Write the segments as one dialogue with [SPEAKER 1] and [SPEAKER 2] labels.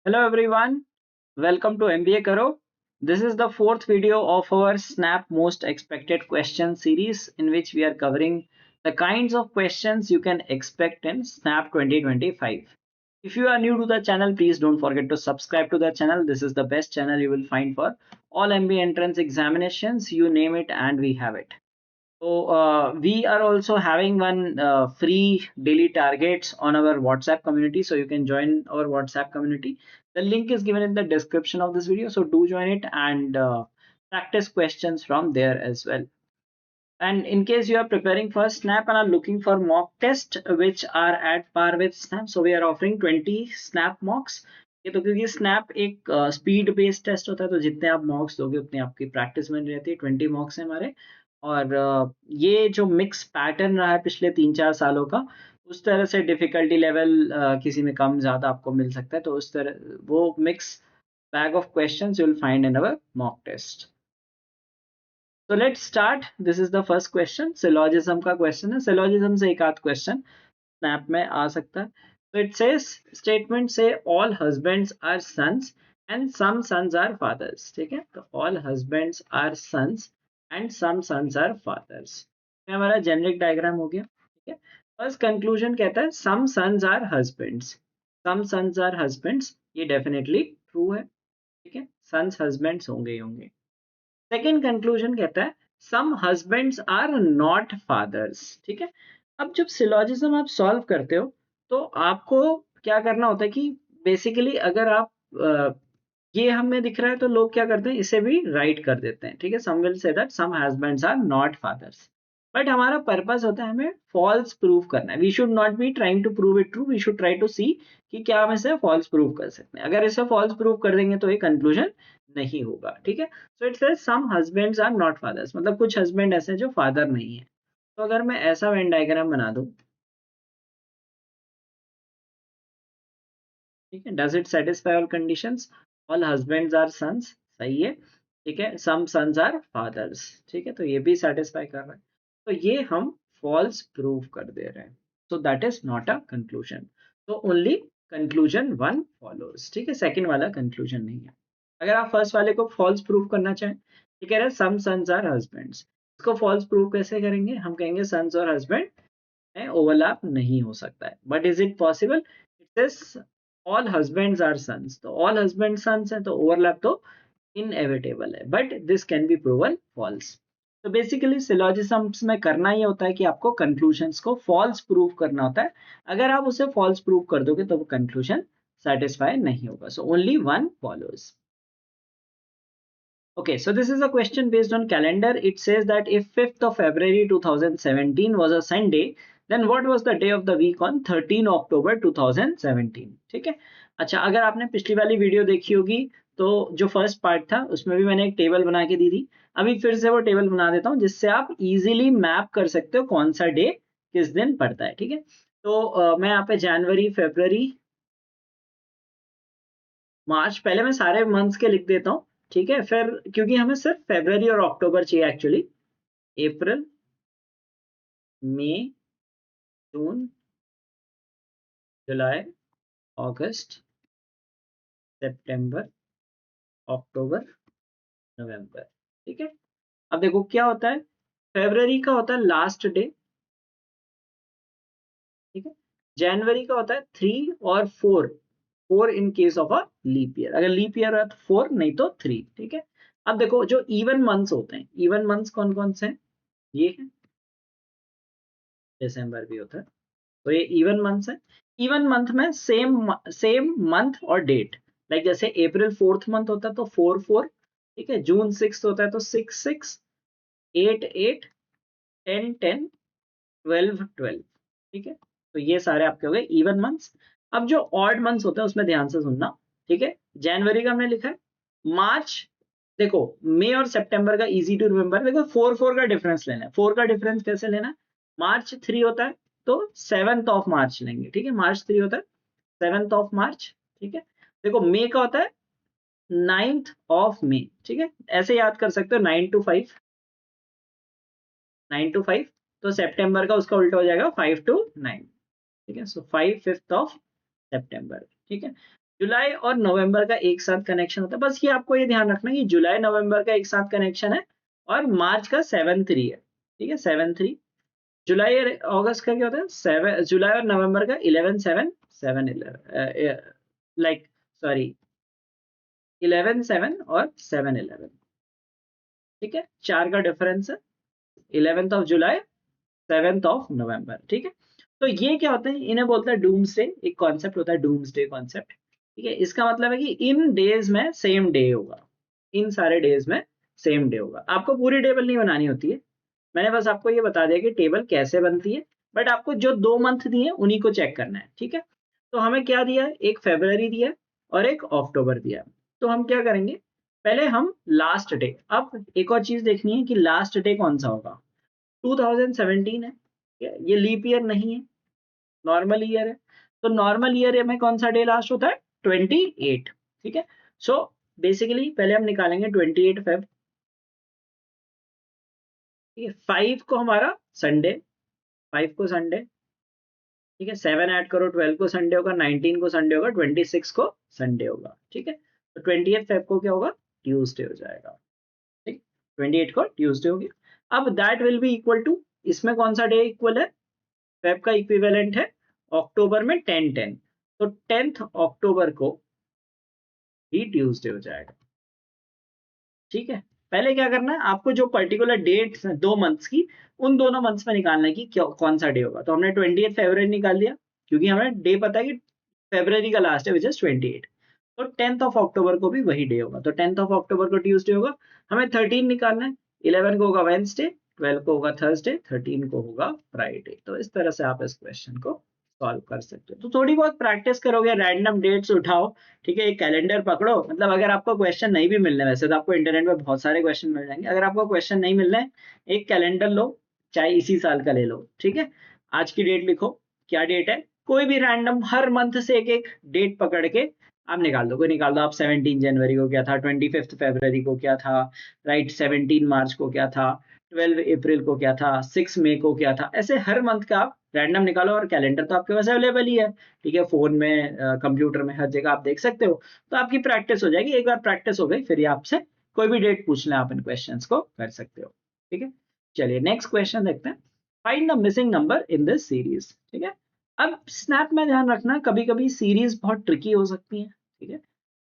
[SPEAKER 1] Hello everyone, welcome to MBA Karo. This is the fourth video of our Snap Most Expected Questions series in which we are covering the kinds of questions you can expect in Snap 2025. If you are new to the channel, please don't forget to subscribe to the channel. This is the best channel you will find for all MBA entrance examinations. You name it and we have it. So we are also having one free daily targets on our WhatsApp community. So you can join our WhatsApp community. The link is given in the description of this video. So do join it and practice questions from there as well. And in case you are preparing for Snap and are looking for mock test which are at par with Snap, so we are offering 20 Snap mocks. ये तो क्योंकि snap एक speed based test होता है तो जितने आप मॉक्स दोगे उतनी आपकी प्रैक्टिस बनी रहती है 20 मॉक्स है हमारे और ये जो मिक्स पैटर्न रहा है पिछले 3-4 सालों का उस तरह से डिफिकल्टी लेवल किसी में कम ज़्यादा आपको मिल सकता है तो उस तरह वो mix bag of questions you will find in our mock test. So let's start. This is the first question. Syllogism का question है. Syllogism से एक आध question snap में आ सकता है. So it says statement say all husbands are sons and some sons are fathers. ठीक है? तो all husbands are sons and some sons are fathers. ये हमारा generic diagram हो गया. ठीक है? First conclusion कहता है some sons are husbands. Some sons are husbands. ये definitely true है. ठीक है? Sons husbands होंगे ही होंगे. सेकेंड कंक्लूजन कहता है सम हस्बैंड्स आर नॉट फादर्स. ठीक है, अब जब सिलॉजिज्म आप सॉल्व करते हो तो आपको क्या करना होता है कि बेसिकली अगर आप ये हमें दिख रहा है तो लोग क्या करते हैं इसे भी राइट कर देते हैं. ठीक है, some will say that some husbands are not fathers but हमारा पर्पस होता है हमें फॉल्स प्रूव करना है. We should not be trying to prove it true, we should try to see कि क्या हम इसे फॉल्स प्रूव कर सकते हैं. अगर इसे फॉल्स प्रूव कर देंगे तो ये कंक्लूजन नहीं होगा. ठीक है, so it says some husbands are not fathers, मतलब कुछ हस्बैंड ऐसे हैं जो फादर नहीं है. तो अगर मैं ऐसा वेन डायग्राम बना दूं, ठीक है, does it satisfy all conditions? All husbands are sons, सही है. ठीक है, सम सन्स आर फादर्स, ठीक है, तो ये भी सेटिस्फाई कर रहा है. तो ये हम फॉल्स प्रूव कर दे रहे हैं. सो that is not a conclusion. तो ओनली कंक्लूजन वन फॉलोज. ठीक है, सेकंड वाला कंक्लूजन नहीं है. अगर आप फर्स्ट वाले को फॉल्स प्रूव करना चाहें, ये कह रहे हैं सम सन्स आर हस्बैंड्स, इसको फॉल्स प्रूव कैसे करेंगे? हम कहेंगे सन्स और हस्बैंड में ओवरलैप नहीं हो सकता है. But is it possible? It is all husbands are sons, तो ऑल हस्बैंड सन्स हैं तो ओवरलैप तो इनएविटेबल है, but this can be proven false. तो बेसिकली सिलॉजिज्म्स में करना ये होता है कि आपको कंक्लूजन्स को फॉल्स प्रूव करना होता है. अगर आप उसे फॉल्स प्रूव कर दोगे तो वो कंक्लूजन सेटिस्फाई नहीं होगा. So only one follows. Okay, so this is a question based on calendar. It says that if 5th of February 2017 was a Sunday, then what was the day of the week on 13 October 2017? ठीक है. अच्छा, अगर आपने पिछली वाली video देखी होगी तो जो फर्स्ट पार्ट था उसमें भी मैंने एक टेबल बना के दी थी. अभी फिर से वो टेबल बना देता हूँ जिससे आप इजीली मैप कर सकते हो कौन सा डे किस दिन पड़ता है. ठीक है, तो मैं यहाँ पे जनवरी, फरवरी, मार्च, पहले मैं सारे मंथ्स के लिख देता हूँ. ठीक है, फिर क्योंकि हमें सिर्फ फरवरी और अक्टूबर चाहिए एक्चुअली. अप्रैल, मई, जून, जुलाई, अगस्त, सितंबर, अक्टूबर, नवंबर. ठीक है, अब देखो क्या होता है. फरवरी का होता है लास्ट डे. ठीक है, जनवरी का होता है 3 और 4 in case of a leap year. अगर लीप ईयर है तो 4, नहीं तो 3. ठीक है, अब देखो जो इवन मंथ्स होते हैं, इवन मंथ्स कौन कौन से हैं? ये है, दिसंबर भी होता है. तो ये इवन मंथ्स है. इवन मंथ में सेम मंथ और डेट. लाइक जैसे अप्रैल 4th मंथ होता है तो 4/4. ठीक है, जून 6th होता है तो 6/6, 8/8, 10/10, 12/12. ठीक है, तो ये सारे आपके हो गए इवन मंथ्स. अब जो ऑड मंथ्स होते हैं उसमें ध्यान से सुनना. ठीक है, जनवरी का हमने लिखा है. मार्च, देखो मई और सितंबर का इजी टू रिमेंबर. देखो 4/4 का डिफरेंस लेना है. 4 का डिफरेंस कैसे लेना है? मार्च 3 होता है तो 7th ऑफ मार्च लेंगे. ठीक है, मार्च 3 होता है 7th ऑफ मार्च. ठीक है, देखो मई का होता है 9th ऑफ मई. ठीक है, ऐसे याद कर सकते हो 9 to 5, 9 to 5. तो सितंबर का उसका उल्टा हो जाएगा 5 to 9. ठीक है, सो 5/5 ऑफ सितंबर. ठीक है, जुलाई और नवंबर का एक साथ कनेक्शन होता है, बस ये आपको ये ध्यान रखना कि जुलाई नवंबर का एक साथ कनेक्शन है और मार्च का 7-3 है, ठीक है 7-3। जुलाई और अगस्त का क्या होता है 7, जुलाई और नवंबर का 11-7, 7-11, लाइक सॉरी 11-7 और 7-11, ठीक है, 4 का डिफरेंस है, 11th of July 7th of November, ठीक है। तो ये क्या होता है, इन्हें बोलते हैं डूम्सडे, एक कॉन्सेप्ट होता है डूम्सडे कॉन्सेप्ट, ठीक है। इसका मतलब है कि इन डेज में सेम डे होगा, इन सारे डेज में सेम डे होगा। आपको पूरी टेबल नहीं बनानी होती है, मैंने बस आपको ये बता दिया कि टेबल कैसे बनती है, बट आपको जो 2 मंथ दिए उन्हीं को चेक करना है, ठीक है। तो हमें क्या दिया है, एक फरवरी दिया है और एक अक्टूबर दिया है। तो हम क्या करेंगे, पहले हम लास्ट डे, अब एक और चीज देखनी है कि लास्ट डे कौन सा होगा। 2017 है, ठीक है? ये लीप ईयर नहीं है, नॉर्मल ईयर है। तो नॉर्मल ईयर में कौन सा डे लास्ट होता है, 28, ठीक है। सो बेसिकली पहले हम निकालेंगे 28 फेब, ठीक है। 5 को हमारा संडे, 5 को संडे, ठीक है। 7 ऐड करो, 12 को संडे होगा, 19 को संडे होगा, 26 को संडे होगा, ठीक है। तो 28 फेब को क्या होगा, ट्यूसडे हो जाएगा, ठीक। 28 को ट्यूसडे हो गया। अब that will be equal to, इसमें कौन सा डे इक्वल है, फेब का इक्विवेलेंट है अक्टूबर में 10-10, तो 10th अक्टूबर को ही ट्यूसडे हो जाएगा, ठीक है। पहले क्या करना है, आपको जो पर्टिकुलर डेट्स हैं 2 मंथ्स की, उन दोनों मंथ्स में निकालना है कि कौन सा डे होगा। तो हमने 28 फरवरी निकाल दिया, क्योंकि हमें डे पता है कि फरवरी का लास्ट है विच इज 28। तो 10th ऑफ अक्टूबर को भी वही डे होगा, तो 10th ऑफ अक्टूबर को ट्यूसडे होगा। हमें 13 निकालना है, 11 को होगा वेंसडे, 12 को होगा थर्सडे, 13 को होगा फ्राइडे। तो इस तरह से आप इस क्वेश्चन को सॉल्व कर सकते हो। तो थोड़ी बहुत प्रैक्टिस करोगे, रैंडम डेट्स उठाओ, ठीक है। एक कैलेंडर पकड़ो, मतलब अगर आपको क्वेश्चन नहीं भी मिलने, वैसे तो आपको इंटरनेट पे बहुत सारे क्वेश्चन मिल जाएंगे, अगर आपको क्वेश्चन नहीं मिल रहे हैं, एक कैलेंडर लो, चाहे इसी साल का ले लो, ठीक है। आज की डेट लिखो, क्या डेट है, कोई भी रैंडम हर मंथ से एक एक डेट पकड़ के आप निकाल दो, कोई निकाल दो। आप 17 जनवरी को क्या था, 25 फरवरी को क्या था, राइट, 17 मार्च को क्या था, 12 अप्रैल को क्या था, 6 मई को क्या था, ऐसे हर मंथ का आप रैंडम निकालो। और कैलेंडर तो आपके पास अवेलेबल ही है, ठीक है, फोन में, कंप्यूटर में, हर जगह आप देख सकते हो। तो आपकी प्रैक्टिस हो जाएगी, एक बार प्रैक्टिस हो गई फिर ये आपसे कोई भी डेट पूछ लें, आप इन क्वेश्चंस को कर सकते हो, ठीक है। चलिए नेक्स्ट क्वेश्चन देखते हैं, find the missing number in this series, ठीक है। अब स्नैप में ध्यान रखना, कभी कभी सीरीज बहुत ट्रिकी हो सकती है, ठीक है।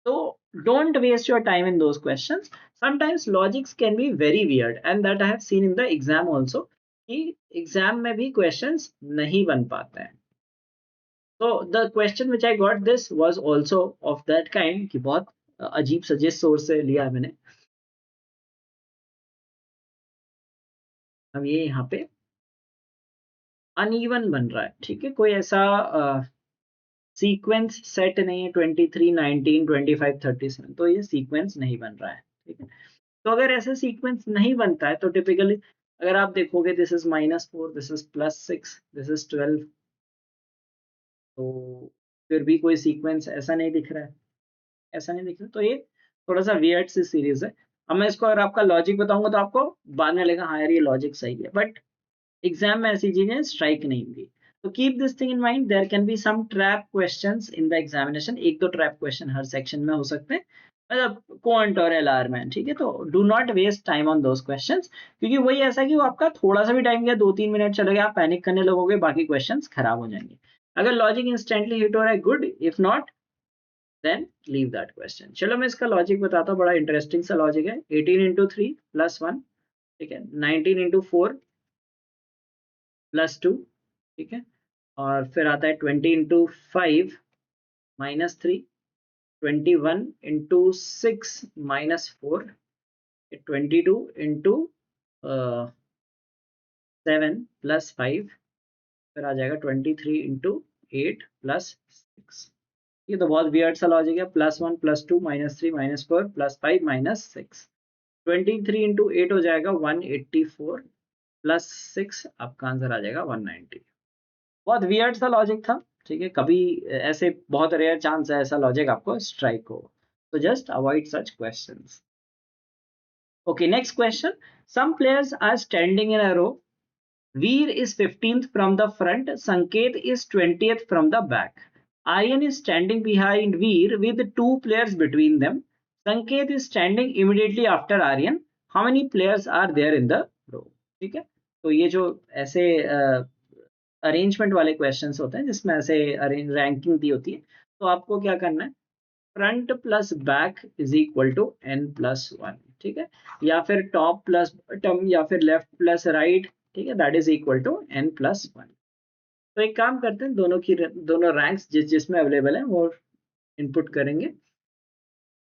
[SPEAKER 1] तो don't waste your time in those questions. Sometimes logics can be very weird and that I have seen in the exam also, कि एग्जाम में भी क्वेश्चंस नहीं बन पाते हैं। तो the question which I got this was also of that kind, कि बहुत अजीब सजेस्ट सोर्स से लिया है मैंने। अब ये यहाँ पे अनइवन बन रहा है, ठीक है, कोई ऐसा सीक्वेंस सेट नहीं है, 23, 19, 25, 37, तो ये सीक्वेंस नहीं बन रहा है, ठीक है। तो अगर ऐसे सीक्वेंस नहीं बनता है तो टिपिकली अगर आप देखोगे, this is -4, this is +6, this is 12, तो फिर भी कोई सीक्वेंस ऐसा नहीं दिख रहा है, ऐसा नहीं दिख रहा, तो ये थोड़ा सा वियर्ड सी सीरीज है। अब मैं इसको अगर आपका लॉजिक बताऊंगा तो आपको बाद में लगेगा हाँ यार ये लॉजिक सही है, बट एग्जाम में ऐसी चीजें स्ट्राइक नहीं होंगी। तो keep this thing in mind, there can be some trap questions in the examination, एक दो ट्रैप क्वेश्चन हर सेक्शन में हो सकते हैं, मतलब क्वांट और एलआर में, ठीक है। तो do not waste time on those questions, क्योंकि वही ऐसा कि वो आपका थोड़ा सा भी टाइम गया, 2-3 मिनट चले गए, आप पैनिक करने लगोगे, बाकी क्वेश्चंस खराब हो जाएंगे। अगर लॉजिक इंस्टेंटली हिट हो रहा है, good, if not then leave that question. चलो मैं इसका लॉजिक बताता हूँ, बड़ा इंटरेस्टिंग सा लॉजिक है। 18 × 3 + 1, ठीक है, 19 × 4 +2, ठीक है, और फिर आता है 20 × 5 -3, 21 × 6 -4, 22 × 7 +5, फिर आ जाएगा 23 × 8 +6। ये तो बहुत वियर्ड सा लॉजिक है, +1 +2 -3 -4 +5 -6, 23 × 8 हो जाएगा 184, +6 आपका आंसर आ जाएगा 190। बहुत वियर्ड सा लॉजिक था, ठीक है, कभी ऐसे बहुत रेयर चांस है ऐसा लॉजिक आपको स्ट्राइक हो, तो just avoid such questions. Okay, next question. Some players are standing in a row. Veer is 15th from the front, Sanket is 20th from the back. Aryan is standing behind Veer with 2 players between them. Sanket is standing immediately after Aryan. How many players are there in the row? ठीक है, तो ये जो ऐसे arrangement वाले questions होते हैं जिसमें ऐसे रैंकिंग दी होती है, तो आपको क्या करना है, front plus back is equal to n plus one, ठीक है, या फिर टॉप प्लस बॉटम या फिर लेफ्ट प्लस राइट, ठीक है, that is equal to n plus one. तो एक काम करते हैं, दोनों रैंक्स जिसमें अवेलेबल है वो इनपुट करेंगे।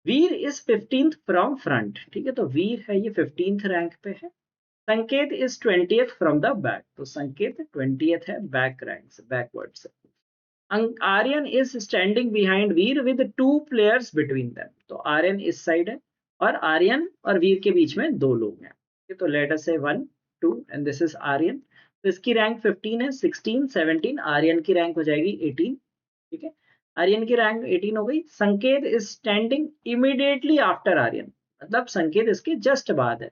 [SPEAKER 1] वीर इज 15th फ्रॉम फ्रंट, ठीक है, तो वीर है ये 15th रैंक पे है। संकेत is 20th from the back, तो संकेत 20th है बैक रैंक से, बैकवर्ड से। Aryan is standing behind Veer with 2 players between them, तो आर्यन इस साइड है और आर्यन और वीर के बीच में 2 लोग हैं, तो लेट अस से 1 2 एंड दिस इज आर्यन। तो इसकी रैंक 15 है, 16 17, आर्यन की रैंक हो जाएगी 18, ठीक है, आर्यन की रैंक 18 हो गई। Sanket is standing immediately after Aryan, मतलब संकेत इसके जस्ट बाद है,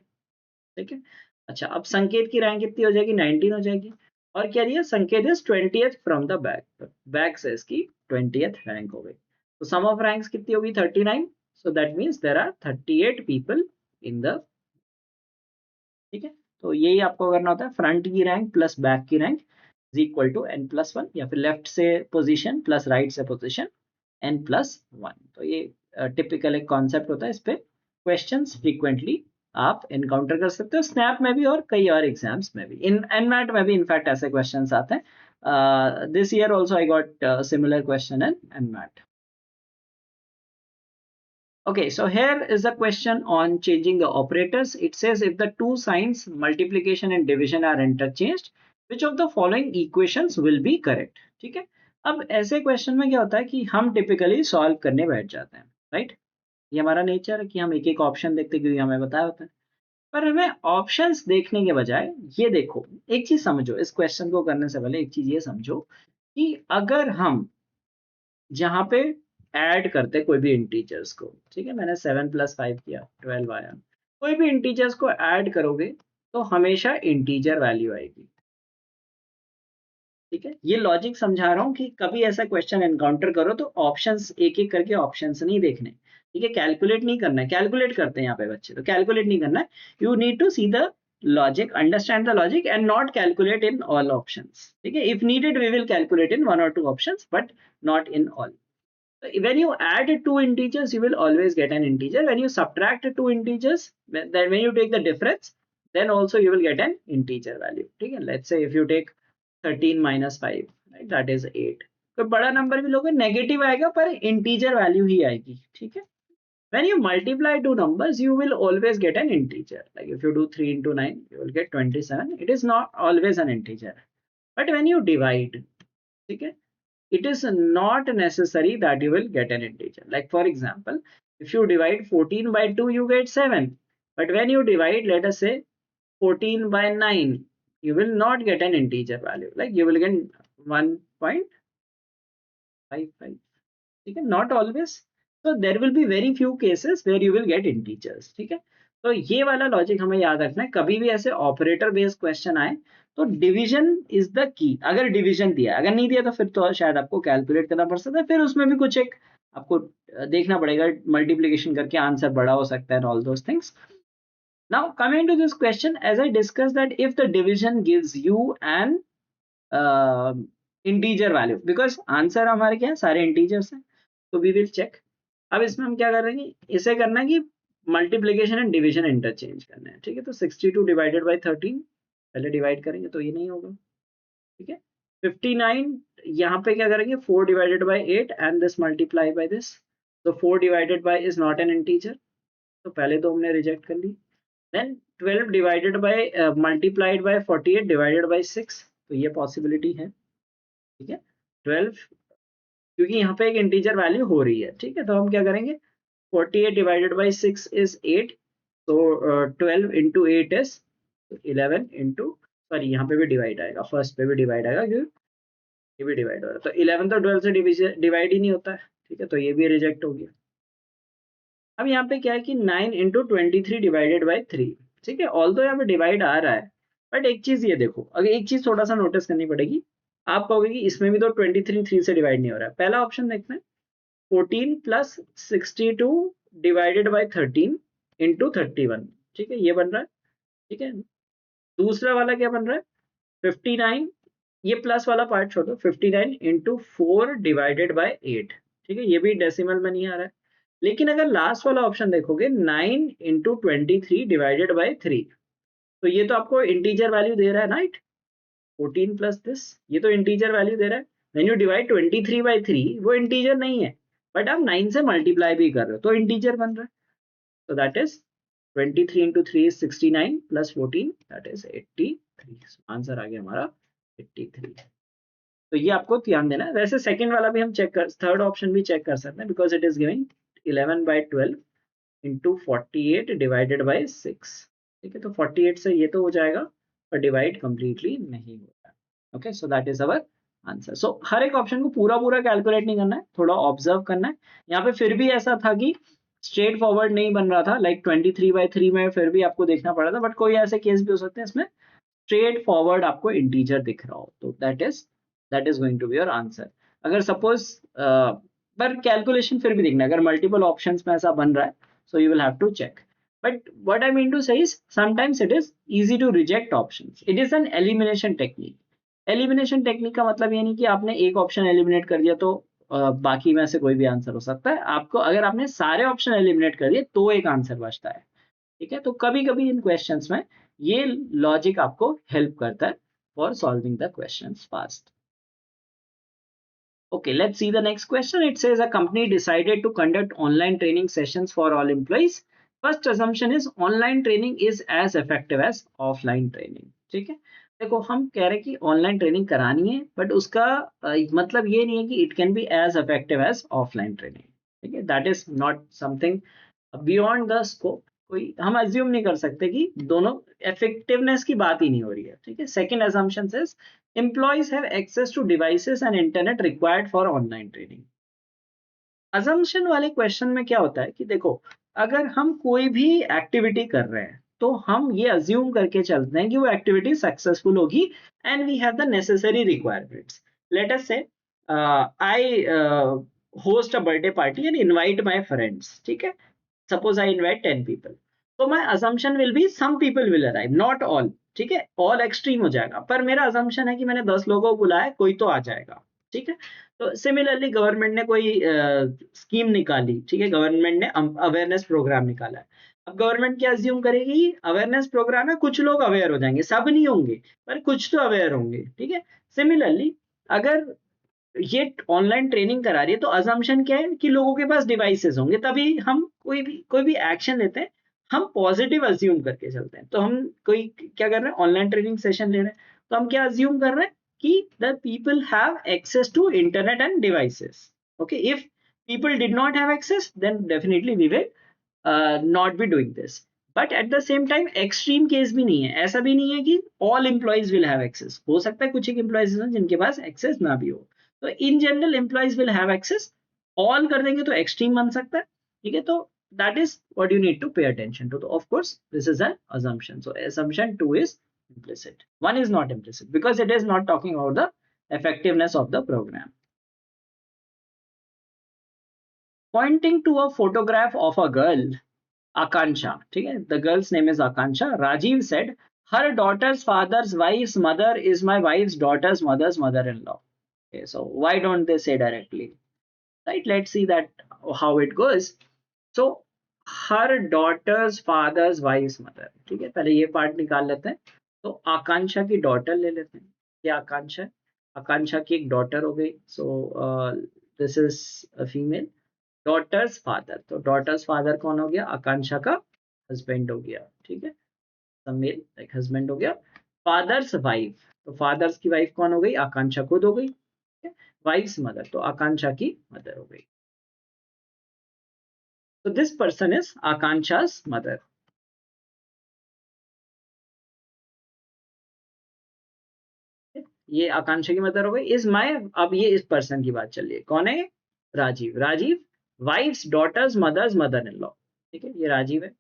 [SPEAKER 1] ठीक है। अच्छा, अब संकेत की रैंक कितनी हो जाएगी, 19 हो जाएगी, और क्या दिया, संकेत is 20th from the back, back से इसकी 20th रैंक हो गई। तो सम ऑफ रैंक्स कितनी होगी, 39, so that means there are 38 people in the, ठीक है। तो यही आपको करना होता है, फ्रंट की रैंक प्लस बैक की rank is equal to n plus one, या फिर लेफ्ट से पोजीशन प्लस राइट से पोजीशन n प्लस वन। तो ये टिपिकल एक कॉन्सेप्ट होता है, इस पे क्वेश्चंस फ्रीक्वेंटली आप एनकाउंटर कर सकते हो, स्नैप में भी और कई और एग्जाम्स में भी, इन एनमैट में भी इनफैक्ट ऐसे क्वेश्चंस आते हैं। This year also I got similar question in NMAT. Okay, so here is a question on changing the operators. It says if the two signs multiplication and division are interchanged, which of the following equations will be correct? ठीक है, अब ऐसे question में क्या होता है कि हम टिपिकली सॉल्व करने बैठ जाते हैं, राइट, ये हमारा नेचर है कि हम एक एक ऑप्शन देखते हैं क्योंकि हमें बताया होता है, पर हमें ऑप्शंस देखने के बजाय ये देखो, एक चीज समझो, इस क्वेश्चन को करने से पहले एक चीज ये समझो कि अगर हम जहां पे ऐड करते कोई भी इंटीजर्स को, ठीक है, मैंने 7 प्लस 5 किया 12 आया, कोई भी इंटीजर्स को ऐड करोगे तो हमेशा इंटीजर वैल्यू आएगी, ठीक है, ये लॉजिक समझा रहा हूँ कि कभी ऐसा क्वेश्चन एनकाउंटर करो तो ऑप्शंस एक एक करके ऑप्शंस नहीं देखने, ठीक है, कैलकुलेट नहीं करना है, कैलकुलेट करते हैं यहाँ पे बच्चे, तो कैलकुलेट नहीं करना है, you need to see the logic, understand the logic and not calculate in all options, ठीक है, if needed we will calculate in 1 or 2 options but not in all. When you add two integers, you will always get an integer. When you subtract two integers, then when you take the difference, then also you will get an integer value. ठीक है, let's say if you take 13 minus 5, right, that is 8. कोई बड़ा number भी लोगे negative आएगा पर integer value ही आएगी, ठीक है। When you multiply two numbers, you will always get an integer. Like if you do 3 into 9, you will get 27. It is not always an integer. But when you divide, ठीक है, it is not necessary that you will get an integer. Like for example, if you divide 14 by 2, you get 7. But when you divide, let us say 14 by 9, you will not get an integer value. Like you will get 1.55. ठीक है, not always. So there will be very few cases where you will get integers. ठीक है, तो ये वाला logic हमें याद रखना है, कभी भी ऐसे ऑपरेटर बेस्ड क्वेश्चन आए तो डिवीजन इज द की, अगर डिवीजन दिया, अगर नहीं दिया तो फिर तो शायद आपको कैलकुलेट करना पड़ सकता है, फिर उसमें भी कुछ एक आपको देखना पड़ेगा, मल्टीप्लिकेशन करके आंसर बड़ा हो सकता है, all those things. Now coming to this question, as I discuss that if the division gives you an integer value, because answer हमारे क्या है, सारे इंटीजर्स हैं, तो वी विल चेक। अब इसमें हम क्या कर रहे हैं, इसे करना है कि मल्टीप्लिकेशन एंड डिवीजन इंटरचेंज करना है, ठीक है, तो 62 डिवाइडेड बाई 13 पहले डिवाइड करेंगे तो ये नहीं होगा, ठीक है, 59 यहाँ पे क्या करेंगे, 4 divided by 8 and this multiply by this, तो 4 divided by is not an integer, तो पहले तो हमने रिजेक्ट कर ली। Then 12 divided by multiplied by 48 divided by 6, तो ये पॉसिबिलिटी है, ठीक है, 12 क्योंकि यहाँ पे एक इंटीजर वैल्यू हो रही है, ठीक है, तो हम क्या करेंगे, 48 डिवाइडेड बाई 6 इज 8, तो 12 इंटू 8 इज 11 इंटू, सॉरी यहाँ पे भी डिवाइड आएगा, फर्स्ट पे भी डिवाइड आएगा क्योंकि ये भी डिवाइड हो रहा है, तो 11 तो 12 से डिवाइड ही नहीं होता है, ठीक है, तो ये भी रिजेक्ट हो गया। अब यहाँ पे क्या है कि 9 इंटू 23 डिवाइडेड बाई 3, ठीक है, ऑल तो यहाँ पे डिवाइड आ रहा है, बट एक चीज ये देखो, अगर एक चीज थोड़ा सा नोटिस करनी पड़ेगी, आप कहोगे कि इसमें भी तो 23 3 से डिवाइड नहीं हो रहा है। पहला ऑप्शन देखते हैं, 14 प्लस 62 डिवाइडेड बाई 13 इंटू 31, ठीक है, ये बन रहा है। ठीक है, दूसरा वाला क्या बन रहा है, 59, ये प्लस वाला पार्ट छोड़ो, 59 इंटू 4 डिवाइडेड बाई 8, ठीक है, ये भी डेसिमल में नहीं आ रहा है। लेकिन अगर लास्ट वाला ऑप्शन देखोगे, 9 इंटू 23 डिवाइडेड बाई 3, तो ये तो आपको इंटीजर वैल्यू दे रहा है, राइट, 14 प्लस दिस, ये तो इंटीजर वैल्यू दे रहा है। व्हेन यू डिवाइड 23 बाई 3, वो इंटीजर नहीं है, बट आप 9 से मल्टीप्लाई भी कर रहे हो तो इंटीजर बन रहा है। So that is 23 into 3 is 69 plus 14, that is 83. Answer आ गया हमारा 83। तो ये आपको ध्यान देना है। वैसे सेकंड वाला भी हम चेक कर, थर्ड ऑप्शन भी चेक कर सकते हैं, because it is giving 11 by 12 into 48 divided by 6, ठीक है, तो 48 से ये तो हो जाएगा, पर डिवाइड कंप्लीटली नहीं होता। Okay, so that is our answer. So हर एक ऑप्शन को पूरा पूरा कैलकुलेट नहीं करना है, थोड़ा ऑब्जर्व करना है। यहाँ पे फिर भी ऐसा था कि स्ट्रेट फॉरवर्ड नहीं बन रहा था, लाइक 23 बाई 3 में फिर भी आपको देखना पड़ा था, बट कोई ऐसे केस भी हो सकते हैं इसमें स्ट्रेट फॉरवर्ड आपको इंटीजर दिख रहा हो, तो that is going to be your answer. अगर सपोज पर कैलकुलेशन फिर भी देखना, अगर मल्टीपल ऑप्शंस में ऐसा बन रहा है, so you will have to check. But what I mean to say is sometimes it is easy to reject options, it is an elimination technique. Elimination technique का मतलब ये नहीं कि आपने एक ऑप्शन एलिमिनेट कर दिया तो बाकी में से कोई भी आंसर हो सकता है। आपको अगर आपने सारे ऑप्शन एलिमिनेट कर दिए तो एक आंसर बचता है, ठीक है, तो कभी कभी इन क्वेश्चंस में ये लॉजिक आपको हेल्प करता है for solving the questions fast. Okay, let's see the next question. It says a company decided to conduct online training sessions for all employees. First assumption is online training is as effective as offline training. ठीक है, देखो हम कह रहे हैं कि online training करानी है, बट उसका मतलब ये नहीं है कि it can be as effective as offline training, ठीक है, that is not something beyond the scope. कोई हम अज्यूम नहीं कर सकते कि दोनों इफेक्टिवनेस की बात ही नहीं हो रही है, ठीक है। Second assumption says employees have access to devices and internet required for online training। assumption वाले क्वेश्चन में क्या होता है कि देखो, अगर हम कोई भी एक्टिविटी कर रहे हैं तो हम ये अज्यूम करके चलते हैं कि वो एक्टिविटी सक्सेसफुल होगी and we have the necessary requirements. Let us say I host a birthday party and invite my friends, ठीक है, suppose I invite 10 people, तो my assumption will be some people will arrive, not all, ठीक है, all extreme हो जाएगा, पर मेरा assumption है कि मैंने 10 लोगों को बुलाया, कोई तो आ जाएगा, ठीक है। तो सिमिलरली गवर्नमेंट ने कोई स्कीम निकाली, ठीक है, गवर्नमेंट ने अवेयरनेस प्रोग्राम निकाला है। अब गवर्नमेंट क्या अज्यूम करेगी, अवेयरनेस प्रोग्राम है, कुछ लोग अवेयर हो जाएंगे, सब नहीं होंगे पर कुछ तो अवेयर होंगे, ठीक है। सिमिलरली अगर ये ऑनलाइन ट्रेनिंग करा रही है तो अजम्पशन क्या है कि लोगों के पास डिवाइसेस होंगे, तभी हम कोई भी एक्शन लेते हैं, हम पॉजिटिव अज्यूम करके चलते हैं। तो हम कोई क्या कर रहे हैं, ऑनलाइन ट्रेनिंग सेशन ले रहे हैं, तो हम क्या अज्यूम कर रहे हैं कि the people have access to internet and devices. Okay, if people did not have access then definitely we will not be doing this. But at the same time extreme case भी नहीं है, ऐसा भी नहीं है कि all employees will have access, हो सकता है कुछ एक एम्प्लॉइज जिनके पास एक्सेस ना भी हो। तो in general employees will have access, all कर देंगे तो एक्सट्रीम बन सकता है, ठीक है। तो that is what you need to pay attention to. तो of course this is an assumption, so assumption 2 is implicit, 1 is not implicit because it is not talking about the effectiveness of the program। Pointing to a photograph of a girl, Akansha, ठीक है, the girl's name is Akansha, Rajiv said her daughter's father's wife's mother is my wife's daughter's mother's mother-in-law। Okay, so why don't they say directly, right? Let's see that how it goes। So her daughter's father's wife's mother, ठीक है, पहले ये part निकाल लेते हैं। तो आकांक्षा की daughter ले लेते हैं, क्या आकांक्षा है, आकांक्षा की एक डॉटर हो गई, so this is a female. Daughter's father, तो डॉटर्स फादर कौन हो गया, आकांक्षा का हस्बैंड हो गया, ठीक है, मेल लाइक हस्बैंड हो गया। फादर्स वाइफ, तो फादर्स की वाइफ कौन हो गई, आकांक्षा खुद हो गई, वाइफ्स मदर, तो आकांक्षा की मदर हो गई। तो दिस पर्सन इज आकांक्षा's मदर। ये आकांक्षा की मदर हो गई, इज माय, अब ये इस पर्सन की बात चल रही है, कौन है, Rajiv, Rajiv wife's daughter's mother's mother in law, ठीक है, ये राजीव है,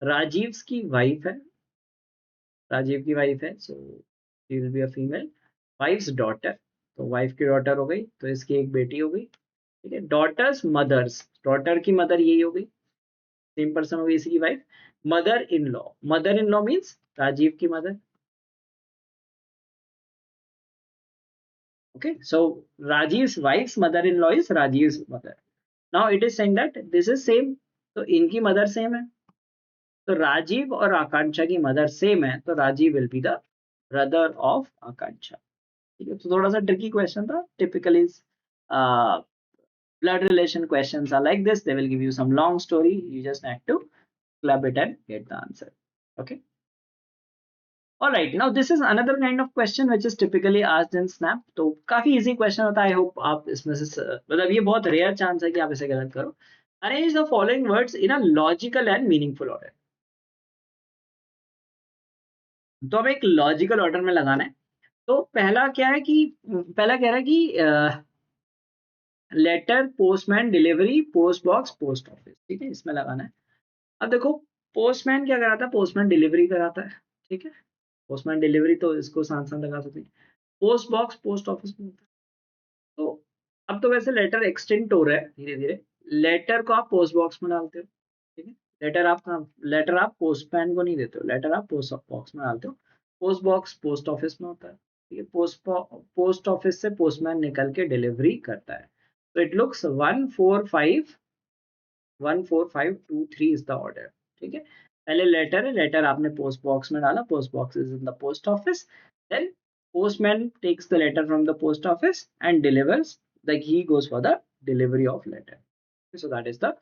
[SPEAKER 1] राजीव की वाइफ है, राजीव की वाइफ है, so she will be a female. Wife's daughter, तो वाइफ की डॉटर हो गई, तो इसकी एक बेटी हो गई, ठीक है। डॉटर्स मदर्स, डॉटर की मदर यही हो गई, सेम पर्सन हो गई इसकी wife. Mother in law means Rajiv की mother. Okay, so Rajiv's wife's mother-in-law is Rajiv's mother. Now it is saying that this is same, तो इनकी मदर सेम है, तो राजीव और आकांक्षा की मदर सेम है, तो Rajiv will be the brother of Akanksha. ठीक है, तो थोड़ा सा ट्रिकी क्वेश्चन था। Typically blood relation questions are like this. They will give you some long story. You just have to club it and get the answer. Okay. All right. Now this is another kind of question which is typically asked in Snap. तो काफी easy question होता है. I hope आप इसमें से मतलब ये बहुत rare chance है कि आप इसे गलत करो. Arrange the following words in a logical and meaningful order. तो अब एक लॉजिकल ऑर्डर में लगाना है। तो पहला क्या है कि पहला कह रहा है कि letter, postman, delivery, post box, post office. ठीक है, इसमें लगाना है। अब देखो, पोस्टमैन क्या कराता है? पोस्टमैन डिलीवरी कराता है। ठीक है, पोस्टमैन डिलीवरी, तो इसको साथ साथ लगा सकते हैं। पोस्ट बॉक्स पोस्ट ऑफिस में होता है। तो अब तो वैसे लेटर एक्सटेंड हो रहा है धीरे धीरे। लेटर को आप पोस्ट बॉक्स में डालते हो, ठीक है। लेटर आप पोस्टमैन को नहीं देते हो, लेटर आप पोस्ट बॉक्स में डालते हो। पोस्ट बॉक्स पोस्ट ऑफिस में होता है, ठीक है। पोस्ट ऑफिस से पोस्टमैन निकल के डिलीवरी करता है। तो it looks 14523 is the order. ठीक है, पहले लेटर है, लेटर आपने पोस्ट बॉक्स में डाला, post box is in the post office. Then postman takes the letter from the post office and delivers, like he goes for the delivery of letter. So that is the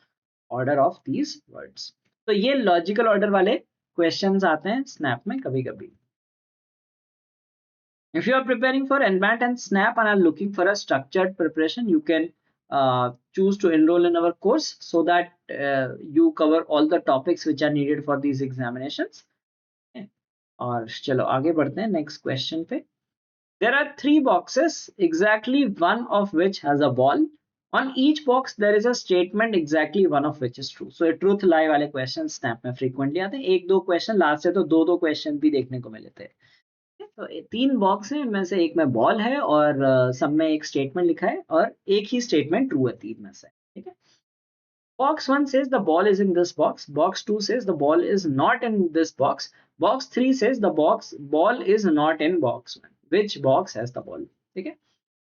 [SPEAKER 1] order of these words. तो ये logical order वाले questions आते हैं snap में कभी कभी। If you are preparing for NBAT and SNAP and are looking for a structured preparation, you can choose to enroll in our course so that you cover all the topics which are needed for these examinations. Okay. और चलो आगे बढ़ते हैं next question पे। There are three boxes, exactly one of which has a ball. On each box there is a statement, exactly one of which is true. So ये truth lie वाले questions snap में frequently आते हैं। एक दो question last से तो दो question भी देखने को मिले थे। तो तीन बॉक्स है, इनमें से एक में बॉल है और सब में एक स्टेटमेंट लिखा है और एक ही स्टेटमेंट ट्रू है तीन में से। ठीक है, box 1 says the ball is in this box, box 2 says the ball is not in this box, box 3 says the ball is not in box 1, which box has the ball? ठीक है,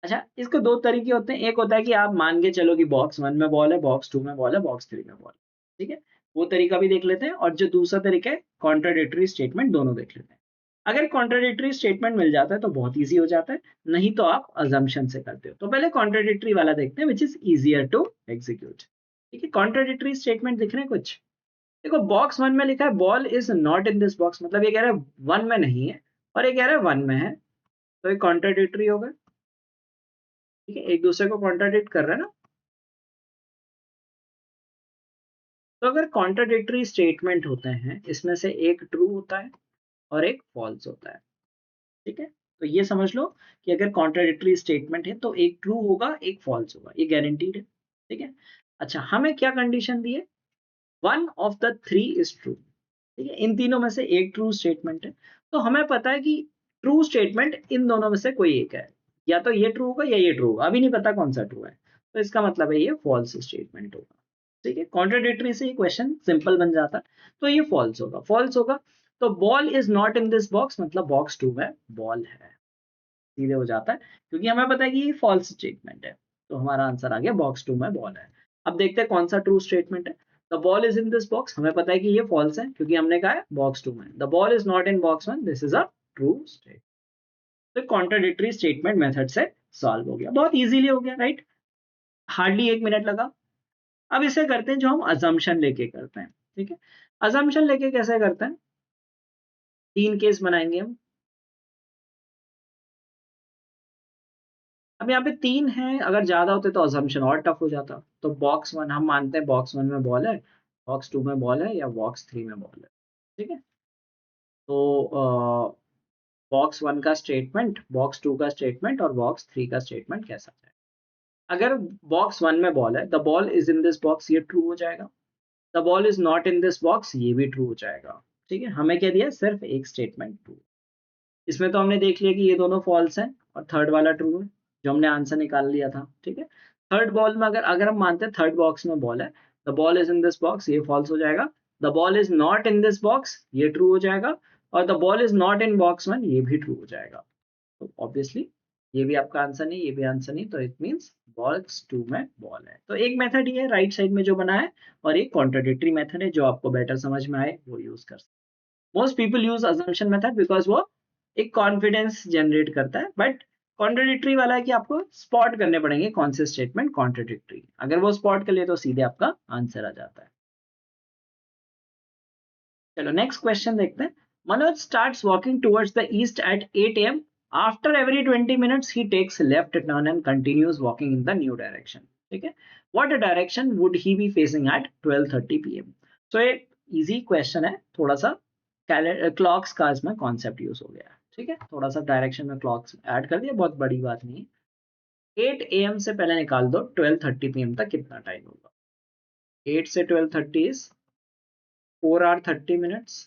[SPEAKER 1] अच्छा इसके दो तरीके होते हैं। एक होता है कि आप मान के चलो कि बॉक्स 1 में बॉल है, बॉक्स 2 में बॉल है, बॉक्स 3 में बॉल है। ठीक है, वो तरीका भी देख लेते हैं, और जो दूसरा तरीका है कॉन्ट्राडिक्टरी स्टेटमेंट, दोनों देख लेते हैं। अगर कॉन्ट्राडिक्टरी स्टेटमेंट मिल जाता है तो बहुत इजी हो जाता है, नहीं तो आप अजम्पशन से करते हो। तो पहले कॉन्ट्राडिक्टरी वाला देखते हैं, which is easier to execute. ठीक है, कॉन्ट्राडिक्टरी स्टेटमेंट दिख रहे हैं कुछ। देखो, बॉक्स 1 में लिखा है ball is not in this box, मतलब ये कह रहा है 1 में नहीं है, और ये कह रहा है 1 में है, तो ये कॉन्ट्राडिक्टरी होगा। ठीक है, एक दूसरे को कॉन्ट्राडिक्ट कर रहा है ना। तो अगर कॉन्ट्राडिक्टरी स्टेटमेंट होते हैं, इसमें से एक ट्रू होता है और एक फॉल्स होता है। ठीक है, तो ये समझ लो कि अगर कॉन्ट्राडिक्टरी स्टेटमेंट है तो एक ट्रू होगा एक फॉल्स होगा, ये गारंटीड है। ठीक है, अच्छा हमें क्या कंडीशन दी है? One of the three is true. ठीक है, इन तीनों में से एक ट्रू स्टेटमेंट है, तो हमें पता है कि ट्रू स्टेटमेंट इन दोनों में से कोई एक है, या तो ये ट्रू होगा या ये ट्रू होगा, अभी नहीं पता कौन सा ट्रू है, तो इसका मतलब है ये फॉल्स स्टेटमेंट होगा। ठीक है, कॉन्ट्राडिक्टरी से ये क्वेश्चन सिंपल बन जाता है, तो ये फॉल्स होगा। फॉल्स होगा तो ball is not in this box, मतलब बॉक्स 2 में बॉल है, सीधे हो जाता है, क्योंकि हमें पता है कि ये फॉल्स स्टेटमेंट है, तो हमारा आंसर आ गया बॉक्स 2 में बॉल है। अब देखते हैं कौन सा ट्रू स्टेटमेंट है। The ball is in this box, हमें पता है कि ये फॉल्स है क्योंकि हमने कहा है बॉक्स 2 में। The ball is not in box 1, this is a true statement. तो कॉन्ट्राडिक्टरी स्टेटमेंट मेथड से सॉल्व हो गया, बहुत इजीली हो गया, राइट, हार्डली 1 मिनट लगा। अब इसे करते हैं जो हम अजम्पशन लेके करते हैं। ठीक है, अजम्पशन लेके कैसे करते हैं? तीन केस बनाएंगे हम। अब यहाँ पे तीन है, अगर ज्यादा होते तो अजम्पशन और टफ हो जाता। तो बॉक्स 1 हम मानते हैं बॉक्स 1 में बॉल है, बॉक्स 2 में बॉल है, या बॉक्स 3 में बॉल है। ठीक है, तो बॉक्स 1 का स्टेटमेंट, बॉक्स 2 का स्टेटमेंट और बॉक्स 3 का स्टेटमेंट कैसा है? अगर बॉक्स 1 में बॉल है, the ball is in this box, ये ट्रू हो जाएगा। The ball is not in this box, ये भी ट्रू हो जाएगा। ठीक है, हमें क्या दिया? सिर्फ एक स्टेटमेंट ट्रू। इसमें तो हमने देख लिया कि ये दोनों फॉल्स हैं, और थर्ड वाला ट्रू है जो हमने आंसर निकाल लिया था, ठीक है। थर्ड बॉल में अगर अगर हम मानते हैं थर्ड बॉक्स में बॉल है, the ball is in this box, ये फॉल्स हो जाएगा। The ball is not in this box, ये ट्रू हो जाएगा। और the ball is not in box 1, ये भी ट्रू हो जाएगा। तो ऑब्वियसली ये भी आपका आंसर नहीं, ये भी आंसर नहीं, तो इट मींस बॉक्स 2 में बॉल है। तो एक मेथड ये है राइट साइड में जो बना है, और एक कॉन्ट्राडिक्टरी मेथड है जो आपको बेटर समझ में आए वो यूज कर सकते। Most people use assumption method because वो एक कॉन्फिडेंस जनरेट करता है, बट कॉन्ट्राडिक्टरी वाला है कि आपको स्पॉट करने पड़ेंगे कौन से स्टेटमेंट कॉन्ट्राडिक्टरी, अगर वो स्पॉट कर ले तो सीधे आपका आंसर आ जाता है। चलो नेक्स्ट क्वेश्चन देखते हैं। Manoj starts walking towards the east eight 8 a.m. After every 20 minutes he takes left turn and continues walking in the new direction, ठीक है। what direction would he be facing at 12:30 p.m. so एक easy question है, थोड़ा सा clocks का इसमें concept use हो गया है, ठीक है। थोड़ा सा डायरेक्शन में क्लॉक्स ऐड कर दिया, बहुत बड़ी बात नहीं है। 8 a.m. से पहले निकाल दो 12:30 p.m. तक कितना टाइम होगा। 8 से 12:30 इज 4 hour 30 minutes,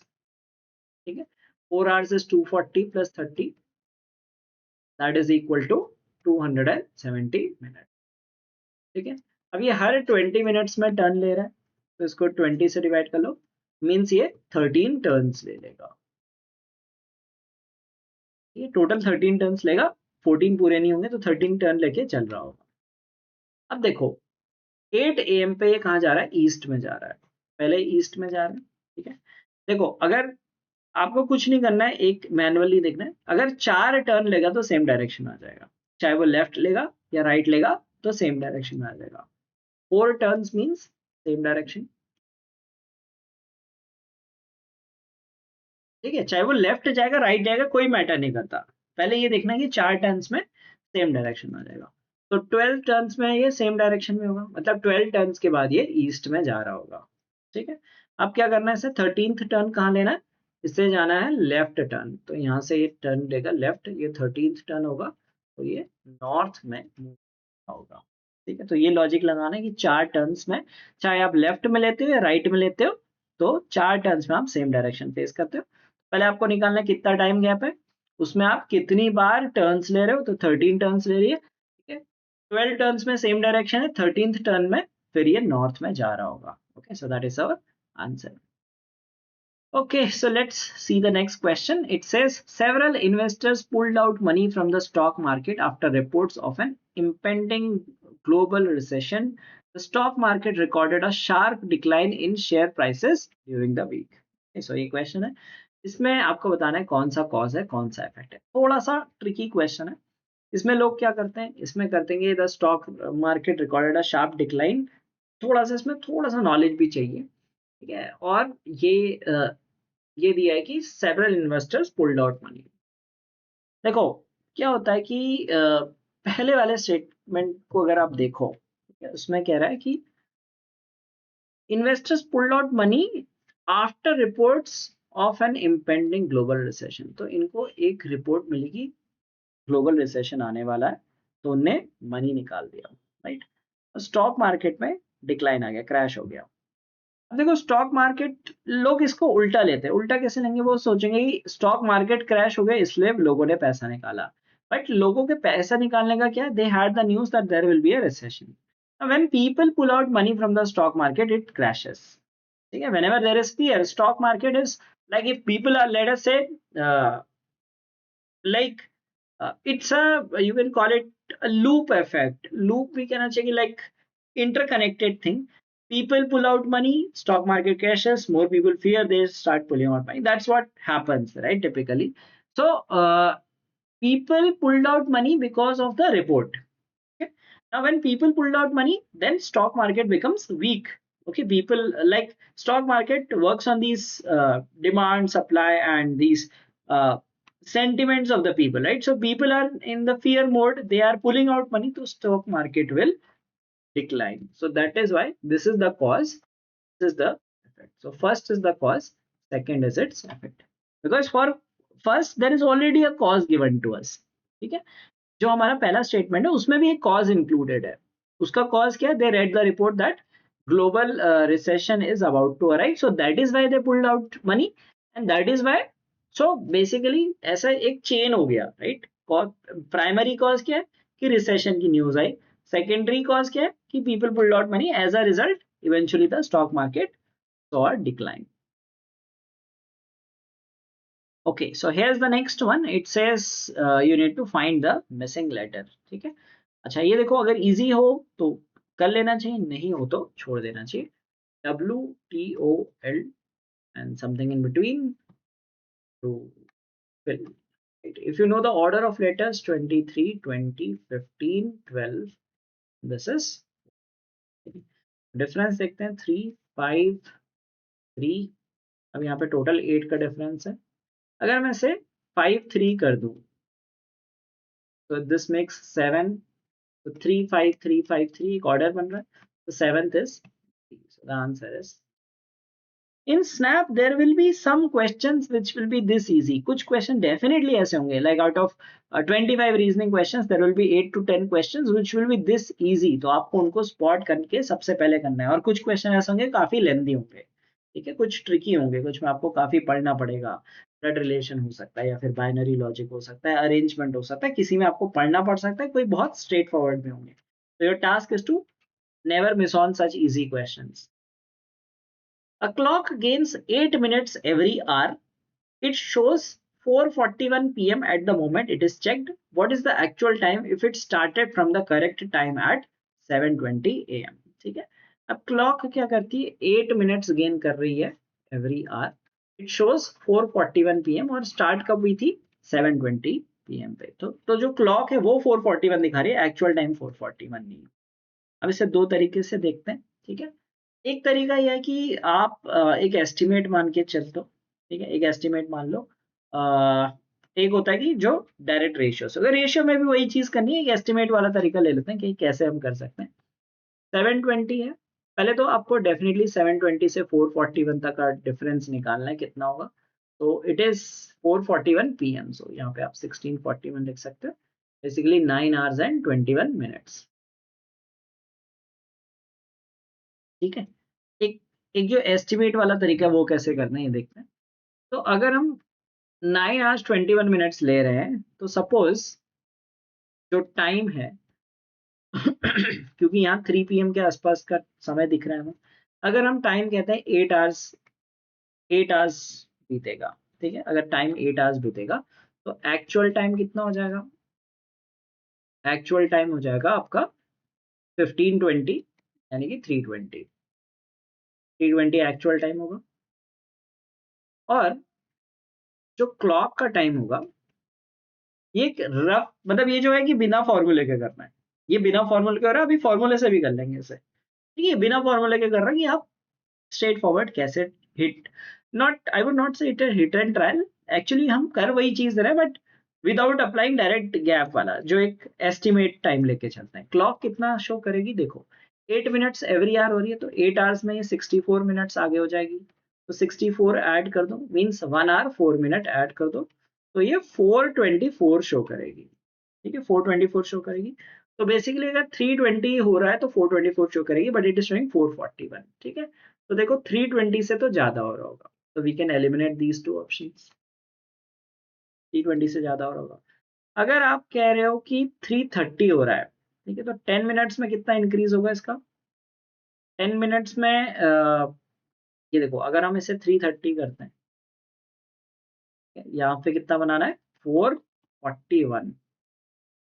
[SPEAKER 1] ठीक है। 4 hours is 240 plus 30, that is equal to 270 minutes, ठीक है। अब ये हर 20 मिनट्स में टर्न ले रहा है, तो इसको 20 से डिवाइड कर लो, मीन्स ये 13 टर्न्स ले लेगा। ये टोटल 13 टर्न्स लेगा, 14 पूरे नहीं होंगे तो 13 टर्न लेके चल रहा होगा। अब देखो 8 AM पे ये कहाँ जा रहा है, ईस्ट में जा रहा है, पहले ईस्ट में जा रहा है, ठीक है। देखो अगर आपको कुछ नहीं करना है, एक मैनुअली देखना है, अगर 4 टर्न लेगा तो सेम डायरेक्शन में आ जाएगा, चाहे वो लेफ्ट लेगा या राइट लेगा तो सेम डायरेक्शन में आ जाएगा। 4 टर्न्स मींस सेम डायरेक्शन, ठीक है। चाहे वो लेफ्ट जाएगा राइट जाएगा कोई मैटर नहीं करता, पहले ये देखना है कि 4 टर्न्स में सेम डायरेक्शन में आ जाएगा। तो 12 टर्न्स में ये सेम डायरेक्शन में होगा, मतलब 12 टर्न्स के बाद ये ईस्ट में जा रहा होगा, ठीक है। अब क्या करना है, इसे 13th टर्न कहाँ लेना है, इससे जाना है लेफ्ट टर्न, तो यहाँ से ये टर्न लेगा लेफ्ट, ये 13th टर्न होगा तो ये नॉर्थ में मूव होगा, ठीक है। तो ये लॉजिक लगाना है कि 4 टर्न्स में, चाहे आप लेफ्ट में लेते हो या राइट में लेते हो, तो 4 टर्न्स में आप सेम डायरेक्शन फेस करते हो। पहले आपको निकालना है कितना टाइम गैप है, उसमें आप कितनी बार टर्न्स ले रहे हो, तो 13 टर्न्स ले रही है, ठीक है। 12 टर्न्स में सेम डायरेक्शन है, 13th टर्न में फिर ये नॉर्थ में जा रहा होगा, okay. So that is our answer. Okay, so let's see the next question. It says several investors pulled out money from the stock market after reports of an impending global recession. The stock market recorded a sharp decline in share prices during the week. Okay, so ये question है, इसमें आपको बताना है कौन सा cause है कौन सा इफेक्ट है। थोड़ा सा ट्रिकी क्वेश्चन है। इसमें लोग क्या करते हैं, इसमें करते हैं the stock market recorded a sharp decline, थोड़ा सा इसमें थोड़ा सा नॉलेज भी चाहिए, ठीक है। और ये दिया है कि several investors pulled out money. देखो क्या होता है कि पहले वाले स्टेटमेंट को अगर आप देखो, उसमें कह रहा है कि investors pulled out money after reports of an impending global recession. तो इनको एक रिपोर्ट मिलेगी ग्लोबल रिसेशन आने वाला है, तो उनने मनी निकाल दिया, राइट। स्टॉक मार्केट में डिक्लाइन आ गया, क्रैश हो गया। अब देखो स्टॉक मार्केट, लोग इसको उल्टा लेते हैं, उल्टा कैसे लेंगे, वो सोचेंगे कि स्टॉक मार्केट क्रैश हो गया इसलिए लोगों ने पैसा निकाला, बट लोगों के पैसा निकालने का क्या, they had the news that there will be a recession. When people pull out money from the stock market it crashes, ठीक है। Whenever there is fear, stock market is like if people are, let us say like it's a, you can call it a loop effect, loop we can say like interconnected thing. People pull out money, stock market crashes, more people fear, they start pulling out money, that's what happens, right, typically. So people pulled out money because of the report, okay. Now when people pulled out money, then stock market becomes weak, okay. People like stock market works on these demand supply and these sentiments of the people, right. So people are in the fear mode, they are pulling out money, to stock market will decline. So that is why this is the cause, this is the effect. So first is the cause, second is its effect, because for first there is already a cause given to us, ठीक है। जो हमारा पहला statement है उसमें भी एक cause included है, उसका कॉज क्या है, they read the report that global recession is about to arrive, so that is why they pulled out money, and that is why, so basically ऐसा एक चेन हो गया, राइट। प्राइमरी कॉज क्या है कि रिसेशन की न्यूज आई, secondary cause क्या है कि people pulled out money, as a result eventually the stock market saw a decline. Okay, so here's the next one. It says you need to find the missing letter. ठीक है. अच्छा ये देखो, अगर easy हो तो कर लेना चाहिए, नहीं हो तो छोड़ देना चाहिए. WTOL and something in between to fill. If you know the order of letters 23, 20, 15, 12, this is difference देखते हैं 3, 5, 3. अब यहाँ पे टोटल 8 का डिफरेंस है. अगर मैं से 5, 3 कर दूं तो दिस मेक्स 7. तो 3, 5, 3, 5, 3 एक ऑर्डर बन रहा है. तो seventh is, so the answer is in snap there will be some questions which will be this easy. कुछ क्वेश्चन डेफिनेटली ऐसे होंगे, like out of 25 reasoning questions there will be 8 to 10 questions which will be this easy. तो आपको उनको spot करके सबसे पहले करना है. और कुछ क्वेश्चन ऐसे होंगे काफी लेंदी होंगे, ठीक है, कुछ ट्रिकी होंगे, कुछ में आपको काफी पढ़ना पड़ेगा. ब्लड रिलेशन हो सकता है, या फिर बाइनरी लॉजिक हो सकता है, अरेंजमेंट हो सकता है, किसी में आपको पढ़ना पड़ सकता है, कोई बहुत स्ट्रेट फॉरवर्ड में होंगे. तो your task is to never miss on such easy questions. A clock gains 8 minutes every hour. It shows 4:41 p.m. at the moment it is checked. What is the actual time if it started from the correct time at 7:20 a.m.? ठीक है. अब clock क्या करती है, 8 minutes gain कर रही है every hour. It shows 4:41 p.m. और स्टार्ट कब हुई थी, 7:20 p.m. पे. तो जो क्लॉक है वो 4:41 दिखा रही है, एक्चुअल टाइम 4:41 नहीं है. अब इसे दो तरीके से देखते हैं. ठीक है. एक तरीका यह है कि आप एक एस्टिमेट मान के चल दो. ठीक है, एक एस्टिमेट मान लो. एक होता है कि जो डायरेक्ट रेशियो से, अगर रेशियो में भी वही चीज करनी है, एक एस्टिमेट वाला तरीका ले लेते हैं कि कैसे हम कर सकते हैं. 720 है. पहले तो आपको डेफिनेटली 720 से 441 तक का डिफरेंस निकालना है, कितना होगा. तो इट इज 4:41 PM. सो यहाँ पे आप 16:41 लिख सकते हो. Basically 9 hours and 21 minutes. ठीक है. एक एक जो एस्टिमेट वाला तरीका है वो कैसे करना है ये देखते हैं. तो अगर हम 9 hours 21 minutes ले रहे हैं, तो सपोज जो टाइम है क्योंकि यहाँ 3 PM के आसपास का समय दिख रहा है हमें, अगर हम टाइम कहते हैं 8 hours बीतेगा. ठीक है, अगर टाइम 8 hours बीतेगा तो एक्चुअल टाइम कितना हो जाएगा, एक्चुअल टाइम हो जाएगा आपका 15:20, यानी कि 3:20 एक्चुअल टाइम होगा. और जो क्लॉक का टाइम होगा, ये एक रफ, मतलब ये जो है कि बिना फॉर्मूले के करना है. ये बिना फॉर्मूले के हो रहा है, अभी फॉर्मूले से भी कर लेंगे इसे. ठीक है, बिना फॉर्मूले के कर रहा है कि आप स्ट्रेट फॉरवर्ड कैसे hit, not, I would not say it hit and trial. Actually हम कर वही चीज रहे हैं, but without applying direct gap वाला, जो एक एस्टिमेट टाइम लेके चलते हैं. क्लॉक कितना शो करेगी, देखो 8 मिनट्स एवरी आवर हो रही है, तो 8 hours में ये 64 मिनट्स आगे हो जाएगी. तो 64 ऐड कर दो, मीन्स 1 hour 4 minute ऐड कर दो, तो ये 424 शो करेगी. ठीक है, 424 शो करेगी. तो बेसिकली अगर 320 हो रहा है तो 424 शो करेगी, बट इट इज शोइंग 441. ठीक है, तो देखो 320 से तो ज्यादा हो रहा होगा, तो we can eliminate these two options. 320 से ज्यादा हो रहा होगा. अगर आप कह रहे हो कि 330 हो रहा है, ठीक है, तो 10 मिनट्स में कितना इंक्रीज होगा इसका, 10 मिनट्स में ये देखो, अगर हम इसे 330 करते हैं, यहाँ पे कितना बनाना है, 441.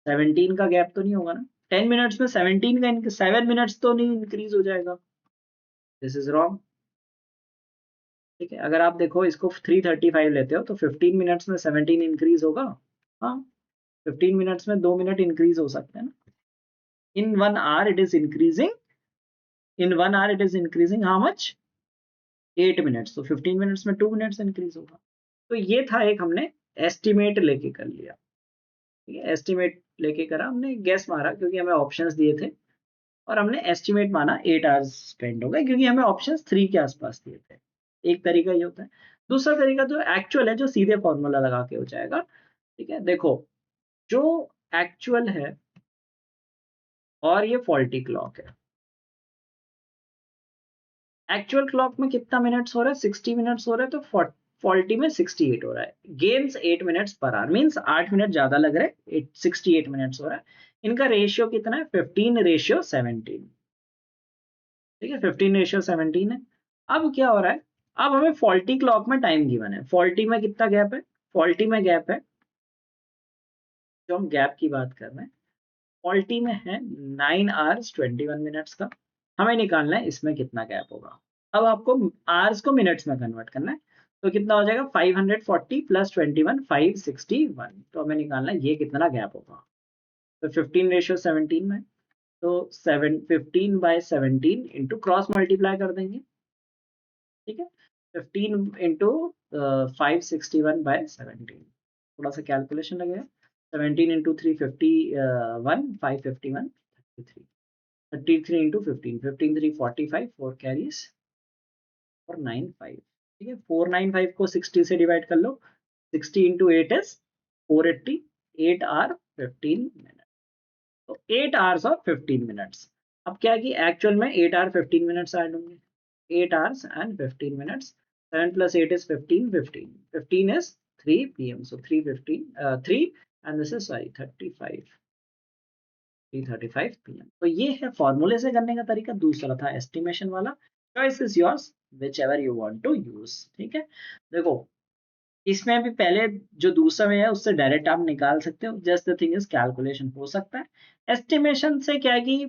[SPEAKER 1] 17 का गैप तो नहीं होगा ना, 10 मिनट्स में 17 का 7 मिनट्स तो नहीं इंक्रीज हो जाएगा. This is wrong. ठीक है, अगर आप देखो इसको 335 लेते हो तो 15 मिनट्स में 17 इंक्रीज होगा. हाँ, 15 मिनट्स में 2 मिनट इंक्रीज हो सकते हैं ना. इन 1 hour it is increasing, in 1 hour it is increasing how much, 8 minutes. तो 15 मिनट्स में 2 मिनट्स इंक्रीज होगा. तो ये था एक हमने एस्टिमेट लेके कर लिया. ठीक है, एस्टिमेट लेके करा, हमने गेस मारा क्योंकि हमें ऑप्शंस दिए थे, और हमने एस्टिमेट माना 8 hours स्पेंड हो गए क्योंकि हमें ऑप्शंस 3 के आसपास दिए थे. एक तरीका ये होता है. दूसरा तरीका जो एक्चुअल है, जो सीधे फॉर्मूला लगा के हो जाएगा. ठीक है, देखो जो एक्चुअल है और ये फॉल्टी क्लॉक है. एक्चुअल क्लॉक में कितना मिनट्स हो रहा है, 60 मिनट्स हो रहा है, तो 40 में 68 हो रहा है, gains 8 minutes per hour, means 8 minute ज्यादा लग रहे हैं, 68 मिनट्स हो रहा है। इनका रेशियो कितना है, 15:17। ठीक है, 15:17 है। अब क्या हो रहा है, अब हमें फॉल्टी क्लॉक में टाइम गिवन है, फॉल्टी में कितना गैप है, फॉल्टी में गैप है, जो हम गैप की बात कर रहे हैं, फॉल्टी में है 9 आवर्स 21 मिनट्स का। हमें निकालना है इसमें कितना गैप होगा। अब आपको आवर्स को मिनट्स में कन्वर्ट करना है, तो कितना हो जाएगा, 540 प्लस 21 561। तो हमें निकालना है ये कितना गैप होगा। तो 15:17 में, तो 15/17 इंटू क्रॉस मल्टीप्लाई कर देंगे। ठीक है, 15 इंटू 561/17, थोड़ा सा कैलकुलेशन लगेगा। 17 इंटू 351 551 33, 33 इंटू 15 15 3 45 4 कैरीज 495। ठीक है, 495 को 60 से डिवाइड कर लो, 60 इंटू 8 इज 480, 8 आवर 15 मिनट। तो 8 आवर्स और 15 मिनट्स। अब क्या है कि एक्चुअल में 8 आवर 15 मिनट्स ऐड होंगे, 8 hours and 15 minutes, 7 plus 8 is 15, 15, 15 is 3 p.m. So 3:15, 3, and this is sorry 35, 3:35 p.m. तो ये है फॉर्मूले से करने का तरीका, दूसरा था एस्टिमेशन वाला। Choice is yours, whichever you want to use. ठीक है, देखो इसमें भी पहले जो दूसरा में है उससे डायरेक्ट आप निकाल सकते हो, just the thing is calculation हो सकता है। एस्टिमेशन से क्या है कि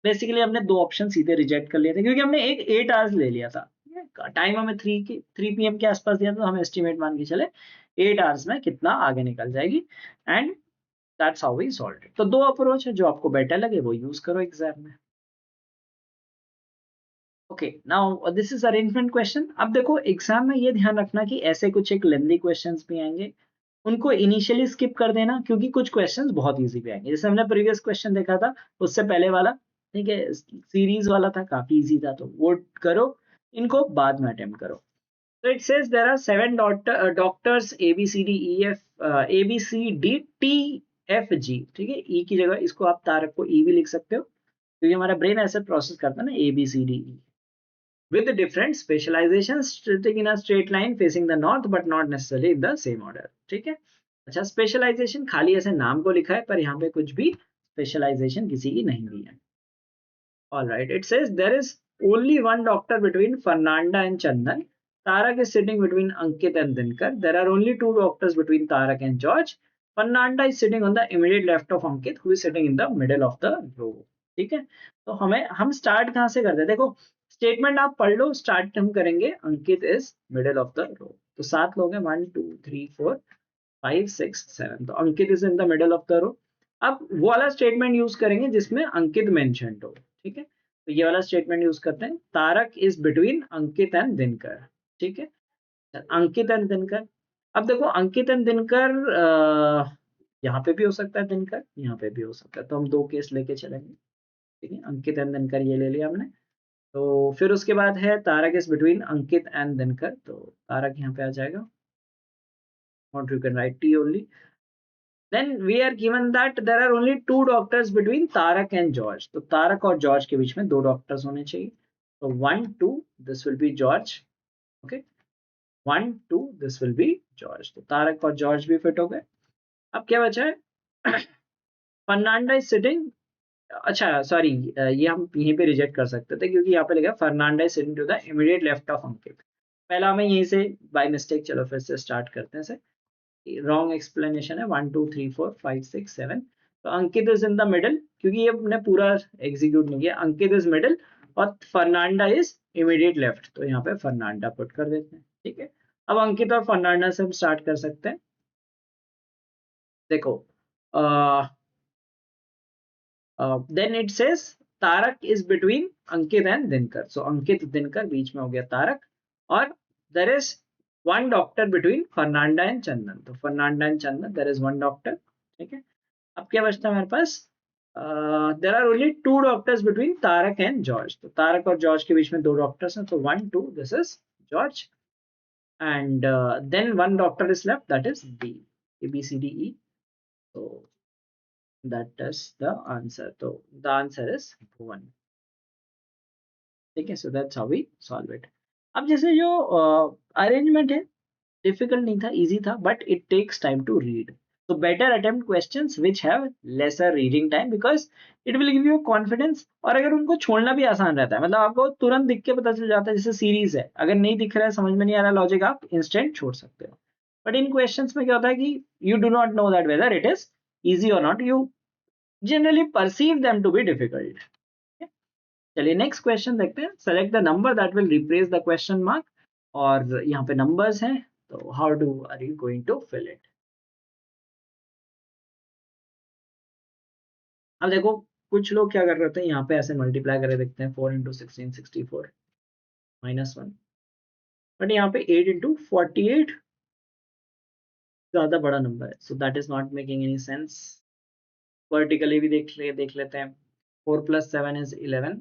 [SPEAKER 1] बेसिकली हमने दो ऑप्शन सीधे रिजेक्ट कर लिए थे, क्योंकि हमने एक 8 आवर्स ले लिया था, टाइम हमें 3 PM के आसपास दिया, तो हम एस्टिमेट मान के चले 8 आवर्स में कितना आगे निकल जाएगी, and that's how we solve it. तो दो अप्रोच है, जो आपको बेटर लगे वो यूज करो एग्जाम में। Okay, now this is arrangement question. अब देखो एग्जाम में ये ध्यान रखना कि ऐसे कुछ एक लेंथी क्वेश्चंस भी आएंगे, उनको इनिशियली स्किप कर देना, क्योंकि कुछ क्वेश्चंस बहुत इजी भी आएंगे। जैसे हमने प्रीवियस क्वेश्चन देखा था, उससे पहले वाला, ठीक है, सीरीज वाला था, काफी इजी था, तो वो करो, इनको बाद में अटेम्प्ट करो। तो it says there are 7 doctors A B C D E F, A B C D T F G. ठीक है, ई की जगह इसको आप तारक को ई भी लिख सकते हो, क्योंकि हमारा ब्रेन ऐसे प्रोसेस करता है ना, A B C D E, with different specializations sitting in a straight line facing the north but not necessarily in the same order। ठीक है, अच्छा, स्पेशलाइजेशन खाली ऐसे नाम को लिखा है, पर यहाँ पे कुछ भी स्पेशलाइजेशन किसी की नहीं दी है। All right, it says there is only one doctor between Fernanda and Chandan. Tarak is sitting between Ankit and Dinkar. There are only two doctors between Tarak and George. Fernanda is sitting on the immediate left of Ankit, who is sitting in the middle of the row। ठीक है, तो हम start कहाँ से करते हैं, देखो statement आप पढ़ लो, स्टार्ट हम करेंगे Ankit is middle of the row. तो 7 लोग हैं, 1 2 3 4 5 6 7, तो Ankit is in the middle of the row. अब वो वाला स्टेटमेंट यूज करेंगे जिसमें अंकित मेंशन्ड हो। ठीक है, तो ये वाला स्टेटमेंट यूज करते हैं, Tarak is between Ankit and Dinkar. ठीक है, अंकित एंड दिनकर। अब देखो अंकित एंड दिनकर, यहाँ पे भी हो सकता है दिनकर, यहाँ पे भी हो सकता है, तो हम दो केस लेके चलेंगे। ठीक है, अंकित एंड दिनकर ये ले लिया हमने। तो फिर उसके बाद है Tarak is between Ankit and Dinkar, तो तारक यहाँ पे आ जाएगा, और you can write T only. Then we are given that there are only two doctors between Tarak and George. तो तारक और जॉर्ज के बीच में दो डॉक्टर्स होने चाहिए। तो 1 2 this will be George। Okay, 1 2 this will be George। तो तारक और जॉर्ज भी फिट हो गए। अब क्या बचा है, फर्नांडा इज सिटिंग, अच्छा सॉरी, ये हम यहीं पे रिजेक्ट कर सकते थे, क्योंकि यहाँ पे लिखा Fernanda is sitting to the immediate left of Ankit. पहला हमें यहीं से बाय मिस्टेक, चलो फिर से स्टार्ट करते हैं। रॉन्ग एक्सप्लेनेशन है, 1 2 3 4 5 6 7। तो Ankit is in the middle, क्योंकि ये हमने पूरा एग्जीक्यूट नहीं किया, अंकित इज मिडल और फर्नांडा इज इमीडिएट लेफ्ट, तो यहाँ पे फर्नांडा पुट कर देते हैं। ठीक है, अब अंकित और फर्नांडा से हम स्टार्ट कर सकते हैं। देखो then it says Tarak is between Ankit and Dinkar, so Ankit Dinkar बीच में हो गया तारक, और there is one doctor between Fernanda and Chandan, तो Fernanda and Chandan there is one doctor. ठीक है, अब क्या बचता है हमारे पास, there are only two doctors between Tarak and George, तो तारक और जॉर्ज के बीच में दो डॉक्टर्स हैं, तो 1 2 this is George, and then one doctor is left, that is D, A B C D E. तो that is the answer, so the answer is 1। ठीक है, so that's how we solve it। अब जैसे जो arrangement है, difficult नहीं था, easy था, but it takes time to read. So better attempt questions which have lesser reading time because it will give you confidence. और अगर उनको छोड़ना भी आसान रहता है, मतलब आपको तुरंत दिख के पता चल जाता है, जैसे सीरीज है, अगर नहीं दिख रहा है, समझ में नहीं आ रहा लॉजिक, आप इंस्टेंट छोड़ सकते हो. बट इन क्वेश्चंस में क्या होता है कि you do not know that whether it is easy और not, you generally perceive them to be difficult. चलिए नेक्स्ट क्वेश्चन देखते हैं. Select the number that will replace the question mark. और यहाँ पे नंबर्स हैं, तो how do are you going to fill it. अब देखो कुछ लोग क्या कर रहे होते हैं, यहाँ पे ऐसे मल्टीप्लाई करके देखते हैं, 4 × 16 64 -1. बट यहाँ पे 8 × 48 ज्यादा बड़ा नंबर है, सो that is not making any sense. Vertically भी देख लेते हैं. 4 + 7 इज 11.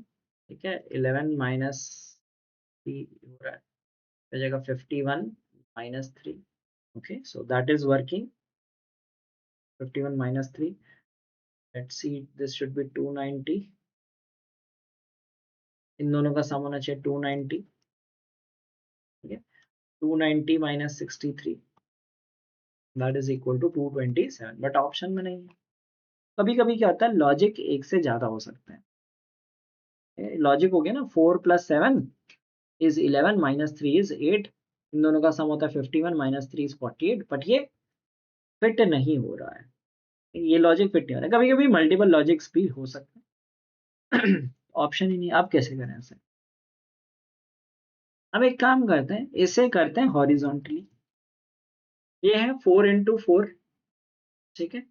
[SPEAKER 1] ठीक है, 11 -3 हो रहा है, हो जाएगा 51 -3. Okay, so that is working. 51 -3. Let's see, this should be 290. इन दोनों का सम होना चाहिए 290. ठीक है, 290 -63, that is equal to 227. But option में नहीं है. कभी कभी क्या होता है, लॉजिक एक से ज्यादा हो सकते हैं. लॉजिक हो गया ना, 4 + 7 इज 11 -3 इज 8. इन दोनों का सम होता है 51 -3 इज 48. बट ये फिट नहीं हो रहा है, ये लॉजिक फिट नहीं हो रहा है. कभी कभी मल्टीपल लॉजिक्स भी हो सकते हैं. ऑप्शन ही नहीं. आप कैसे करें ऐसे. अब एक काम करते हैं, इसे करते हैं हॉरिजॉन्टली. ये है 4 × 4. ठीक है,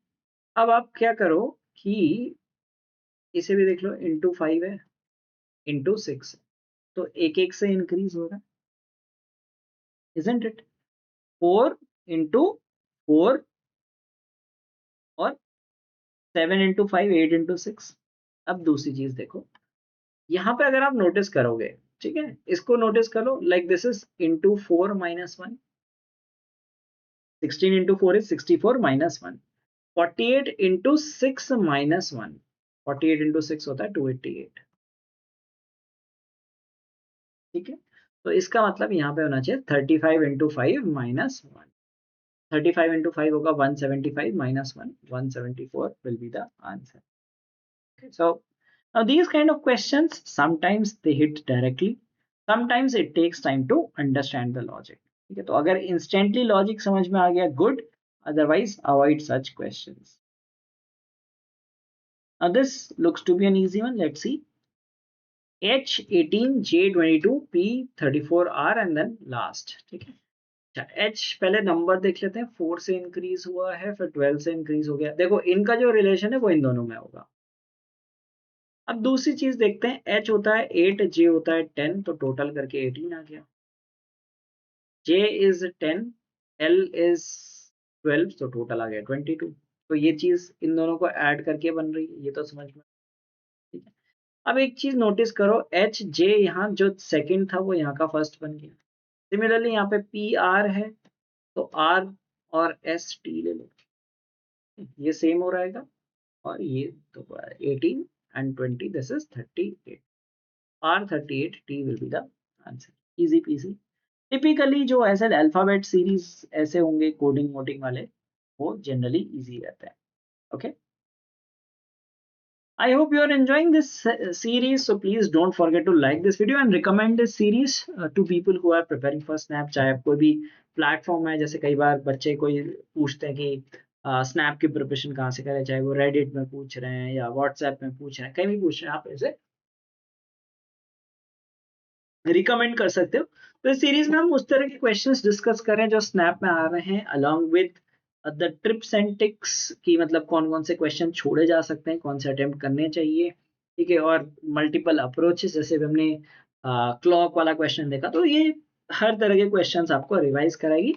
[SPEAKER 1] अब आप क्या करो कि इसे भी देख लो, ×5 है, ×6 है, तो एक एक से इंक्रीज हो रहा है, इजंट इट. 4 × 4 और 7 × 5 8 × 6. अब दूसरी चीज देखो, यहाँ पे अगर आप नोटिस करोगे, ठीक है, इसको नोटिस करो, लाइक दिस इज ×4 -1. 16 × 4 इज 64 -1. 48 × 6 -1. 48 × 6 होता है 288. ठीक है, तो इसका मतलब यहाँ पे होना चाहिए 35 × 5 -1. 35 × 5 होगा 175 -1. 174 will be the answer. Okay, so now these kind of questions, sometimes they hit directly, sometimes it takes time to understand the logic. ठीक है, तो अगर instantly logic समझ में आ गया, good, otherwise avoid such questions. Now this looks to be an easy one. Let's see. H18 J22 P34R and then last. ठीक है, अच्छा H पहले नंबर देख लेते हैं. 4 से इंक्रीज हुआ है, फिर 12 से इंक्रीज हो गया. देखो इनका जो रिलेशन है वो इन दोनों में होगा. अब दूसरी चीज देखते हैं, H होता है 8, J होता है 10, तो टोटल करके 18 आ गया. J इज 10, L इज 12, तो टोटल आ गया 22. तो ये चीज इन दोनों को ऐड करके बन रही है, ये तो समझ में. ठीक है, अब एक चीज नोटिस करो, एच जे यहाँ जो सेकंड था वो यहाँ का फर्स्ट बन गया. सिमिलरली यहाँ पे पी आर है, तो आर और एस टी ले लो, ये सेम हो रहेगा. और ये तो 18 and 20, this is 38. R 38, T will be the answer. Easy peasy. Typically जो ऐसे अल्फाबेट सीरीज ऐसे होंगे कोडिंग वोडिंग वाले, वो जनरली इजी रहता है. Okay, I hope you are enjoying this series, so please don't forget to like this video and recommend this series to people who are preparing for Snap. चाहे आप कोई भी प्लेटफॉर्म है, जैसे कई बार बच्चे कोई पूछते हैं कि स्नैप की प्रिपरेशन कहाँ से करें, चाहे वो रेडिट में पूछ रहे हैं या व्हाट्सएप में पूछ रहे हैं, कहीं भी पूछ रहे हैं, आप ऐसे रिकमेंड कर सकते हो. तो इस सीरीज में हम उस तरह के क्वेश्चंस डिस्कस कर रहे हैं जो स्नैप में आ रहे हैं, along with the trips and ticks की, मतलब कौन कौन से क्वेश्चन छोड़े जा सकते हैं, कौन से अटेम्प्ट करने चाहिए. ठीक है, और मल्टीपल अप्रोचेस, जैसे हमने क्लॉक वाला क्वेश्चन देखा, तो ये हर तरह के क्वेश्चंस आपको रिवाइज कराएगी.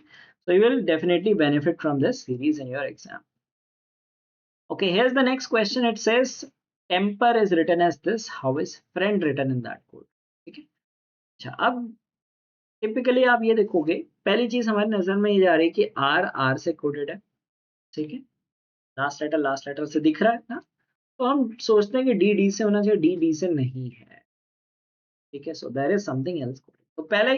[SPEAKER 1] सो you will definitely benefit from this series in your exam. Okay, here's the next question. It says temper is written as this. How is friend written in that code? ठीक है, अच्छा अब typically आप ये देखोगे, पहली चीज हमारी नजर में ये जा रही है कि आर आर से कोडेड है. ठीक है, लास्ट लेटर से दिख रहा है ना, तो हम सोचते हैं कि डी डी से होना चाहिए, डी डी से नहीं है. ठीक है, so there is something else. तो पहले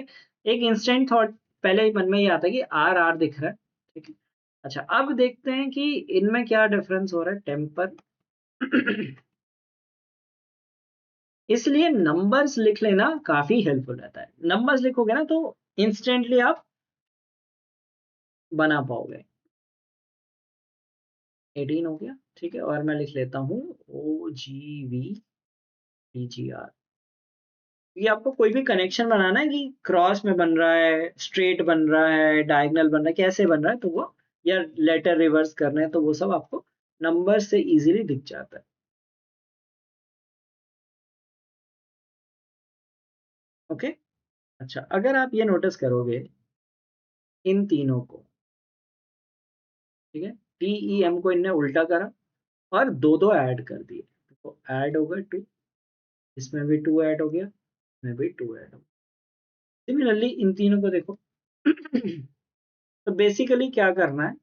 [SPEAKER 1] एक इंस्टेंट थॉट पहले ही मन में ये आता है कि आर आर दिख रहा है, ठीक है। अच्छा, अब देखते हैं कि इनमें क्या डिफरेंस हो रहा है, टेम्पर। इसलिए नंबर्स लिख लेना काफी हेल्पफुल रहता है। नंबर्स लिखोगे ना तो इंस्टेंटली आप बना पाओगे। 18 हो गया, ठीक है। और मैं लिख लेता हूँ OGVPGR। ये आपको कोई भी कनेक्शन बनाना है कि क्रॉस में बन रहा है, स्ट्रेट बन रहा है, डायगोनल बन रहा है, कैसे बन रहा है, तो वो, या लेटर रिवर्स करना है, तो वो सब आपको नंबर से इजीली दिख जाता है। ओके। अच्छा, अगर आप ये नोटिस करोगे इन तीनों को, ठीक है, TEM को इनने उल्टा करा और दो दो ऐड कर दिए, तो ऐड होगा 2, इसमें भी 2 ऐड हो गया, इसमें भी 2 ऐड हो गया। सिमिलरली इन तीनों को देखो। तो बेसिकली क्या करना है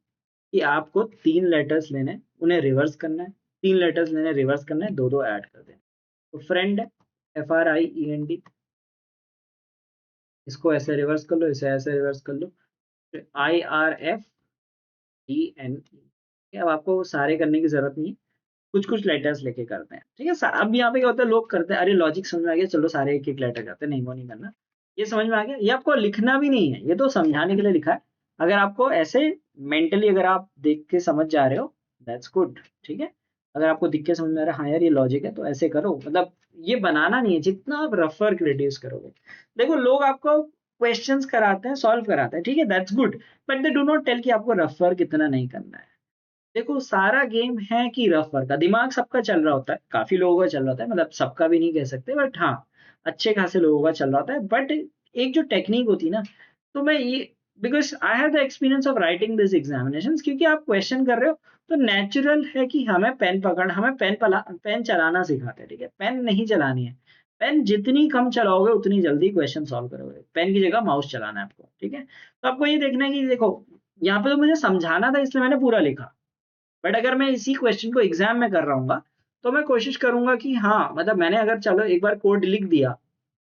[SPEAKER 1] कि आपको 3 लेटर्स लेने हैं, उन्हें रिवर्स करना है, 3 लेटर्स लेने, रिवर्स करना है, दो दो ऐड कर देना। तो फ्रेंड है, FRIEND, इसको ऐसे रिवर्स कर लो, इसे ऐसे रिवर्स कर लो, IRFENE। अब आपको सारे करने की जरूरत नहीं है, कुछ कुछ लेटर्स लेके करते हैं, ठीक है। अब यहाँ पे क्या होता है, लोग करते हैं, अरे लॉजिक समझ में आ गया, चलो सारे एक एक लेटर करते हैं, नहीं वो नहीं करना। ये समझ में आ गया, ये आपको लिखना भी नहीं है, ये तो समझाने के लिए लिखा है। अगर आपको ऐसे मेंटली अगर आप देख के समझ जा रहे हो, दैट्स गुड, ठीक है। अगर आपको दिख के समझ में आ रहा है हाँ यार ये लॉजिक है, तो ऐसे करो, मतलब ये बनाना नहीं है, जितना आप रफ वर्क रिड्यूस करोगे। देखो लोग आपको क्वेश्चंस कराते हैं, सॉल्व कराते हैं, ठीक है, that's good, but they do not tell कि आपको रफ वर्क इतना नहीं करना है। देखो सारा गेम है कि रफ वर्क का दिमाग सबका चल रहा होता है, काफी लोगों का चल रहा होता है, मतलब सबका भी नहीं कह सकते, बट हाँ अच्छे खासे लोगों का चल रहा होता है। बट एक जो टेक्निक होती है ना, तो मैं ये, because I have the experience of writing this examination, क्योंकि आप क्वेश्चन कर रहे हो तो नेचुरल है कि हमें पेन चलाना सिखाते हैं, ठीक है, पेन नहीं चलानी है। पेन जितनी कम चलाओगे उतनी जल्दी क्वेश्चन सॉल्व करोगे, पेन की जगह माउस चलाना है आपको, ठीक है। तो आपको ये देखना है कि देखो यहाँ पे तो मुझे समझाना था इसलिए मैंने पूरा लिखा, बट अगर मैं इसी क्वेश्चन को एग्जाम में कर रहा हूँ तो मैं कोशिश करूंगा कि हाँ, मतलब मैंने अगर चलो एक बार कोड लिख दिया,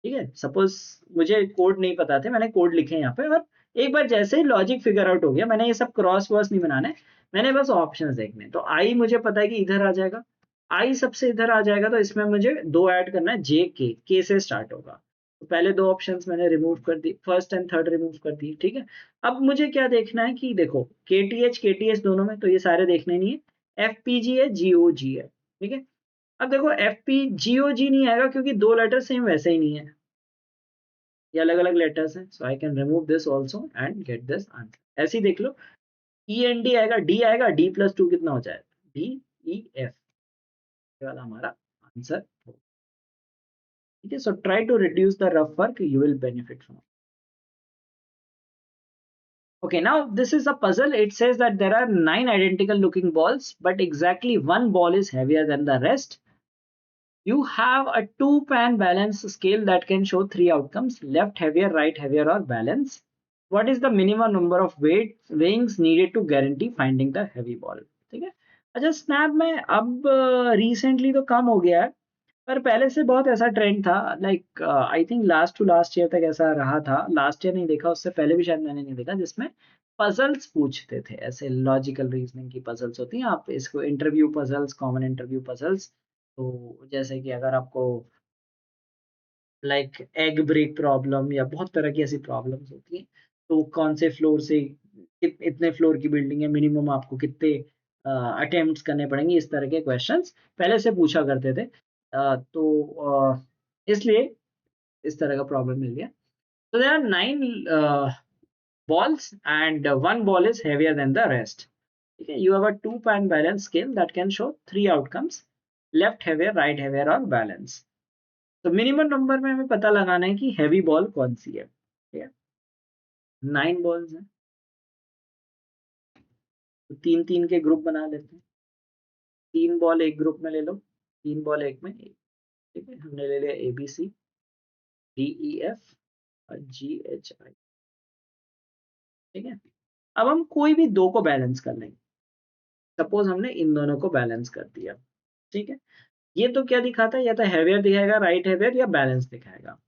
[SPEAKER 1] ठीक है, सपोज मुझे कोड नहीं पता थे, मैंने कोड लिखे यहाँ पे, और एक बार जैसे ही लॉजिक फिगर आउट हो गया, मैंने ये सब क्रॉस वर्स नहीं बनाने, मैंने बस ऑप्शंस देखने। तो आई मुझे पता है कि इधर आ जाएगा, आई सबसे इधर आ जाएगा, तो इसमें मुझे दो ऐड करना है, के से स्टार्ट होगा। तो पहले दो ऑप्शंस मैंने रिमूव कर दी, फर्स्ट एंड थर्ड रिमूव कर दी, ठीक है। अब मुझे क्या देखना है कि देखो के टी एच दोनों में, तो ये सारे देखने नहीं है, FPG है, GOG है, ठीक है। अब देखो GOG नहीं आएगा क्योंकि दो लेटर सेम वैसे ही नहीं है, ये अलग अलग लेटर्स हैं, so I can remove this also and get this answer. ऐसे ही देख लो, END आएगा, D आएगा, D+2 कितना हो जाएगा, DEF, ये वाला हमारा आंसर होगा, ठीक है। So try to reduce the rough work, you will benefit from. Okay, now this is a puzzle. It says that there are 9 identical looking balls, but exactly one ball is heavier than the rest. You have a two-pan balance scale that can show three outcomes: left heavier, right heavier, or balance. What is the minimum number of weighings needed to guarantee finding the heavy ball? ठीक है। अच्छा, snap में अब recently तो कम हो गया है, पर पहले से बहुत ऐसा ट्रेंड था, like I think last to last year तक ऐसा रहा था, लास्ट ईयर नहीं देखा, उससे पहले भी शायद मैंने नहीं देखा, जिसमें पजल्स पूछते थे, ऐसे लॉजिकल रीजनिंग की पजल्स होती हैं, आप इसको interview puzzles, common interview puzzles. तो जैसे कि अगर आपको लाइक एग ब्रेक प्रॉब्लम या बहुत तरह की ऐसी प्रॉब्लम्स होती हैं, तो कौन से फ्लोर से इतने फ्लोर की बिल्डिंग है, मिनिमम आपको कितने अटेम्प्ट्स करने पड़ेंगे, इस तरह के क्वेश्चंस पहले से पूछा करते थे। इसलिए इस तरह का प्रॉब्लम मिल गया। So there are 9 balls and one ball is heavier than the rest. Okay, you have a two-pan balance scale that can show three outcomes: left heavier, right heavier और balance. तो मिनिमम नंबर में हमें पता लगाना है कि heavy ball कौन सी है, ठीक है। 9 बॉल्स हैं, तो तीन तीन के ग्रुप बना लेते हैं, 3 बॉल एक ग्रुप में ले लो, 3 बॉल एक में, ठीक है। हमने ले लिया ABCDEF और GHI, ठीक है। अब हम कोई भी दो को बैलेंस कर लेंगे, सपोज हमने इन दोनों को बैलेंस कर दिया, ठीक है। ये तो क्या दिखाता है, या तो हैवियर दिखाएगा, राइट हैवियर, या बैलेंस दिखाएगा।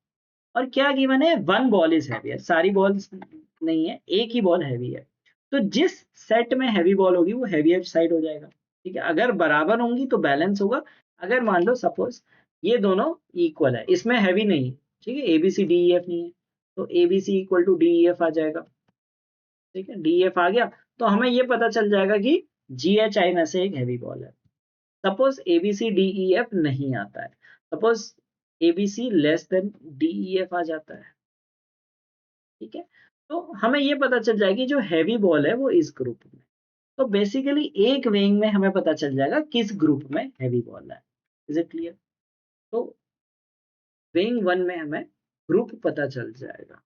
[SPEAKER 1] और क्या गिवन है, वन बॉल इज हैवी, सारी बॉल्स नहीं है, एक ही बॉल हैवी है। तो जिस सेट में हैवी बॉल होगी वो हैवीयर साइड हो जाएगा, ठीक है। अगर बराबर होंगी तो बैलेंस होगा। अगर मान लो सपोज ये दोनों इक्वल है, इसमें हैवी नहीं है, ठीक है, A B C D E F नहीं है, तो A B C equal to D E F आ जाएगा, ठीक है, डी ई एफ आ गया। तो हमें ये पता चल जाएगा कि जी एच आई में से एक हैवी बॉल है। Suppose A B C D E F नहीं आता है, suppose A B C less than D E F आ जाता है, ठीक है, तो हमें ये पता चल जाएगी जो हैवी बॉल है वो इस ग्रुप में। तो बेसिकली एक वेइंग में हमें पता चल जाएगा किस ग्रुप में हैवी बॉल है। Is it clear? तो वेइंग वन में हमें ग्रुप पता चल जाएगा,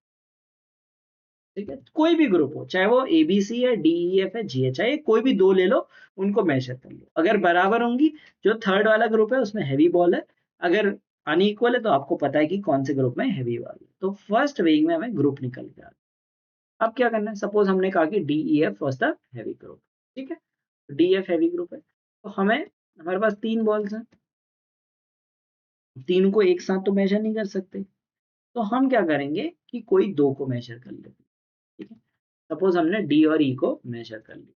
[SPEAKER 1] ठीक है, कोई भी ग्रुप हो, चाहे वो ए बी सी है, डी ई एफ है, जी एच है, कोई भी दो ले लो, उनको मेजर कर लो। अगर बराबर होंगी, जो थर्ड वाला ग्रुप है उसमें हैवी बॉल है। अगर अनइक्वल है तो आपको पता है कि कौन से ग्रुप में हैवी बॉल है। तो फर्स्ट वेइंग में हमें ग्रुप निकल गया। अब क्या करना है, सपोज हमने कहा कि D E F was the heavy group, ठीक है, डी एफ हैवी ग्रुप है, तो हमारे पास तीन बॉल्स हैं, तीन को एक साथ तो मेजर नहीं कर सकते, तो हम क्या करेंगे कि कोई दो को मेजर कर लेते हैं, ठीक है। सपोज हमने डी और ई को मेजर कर लिया,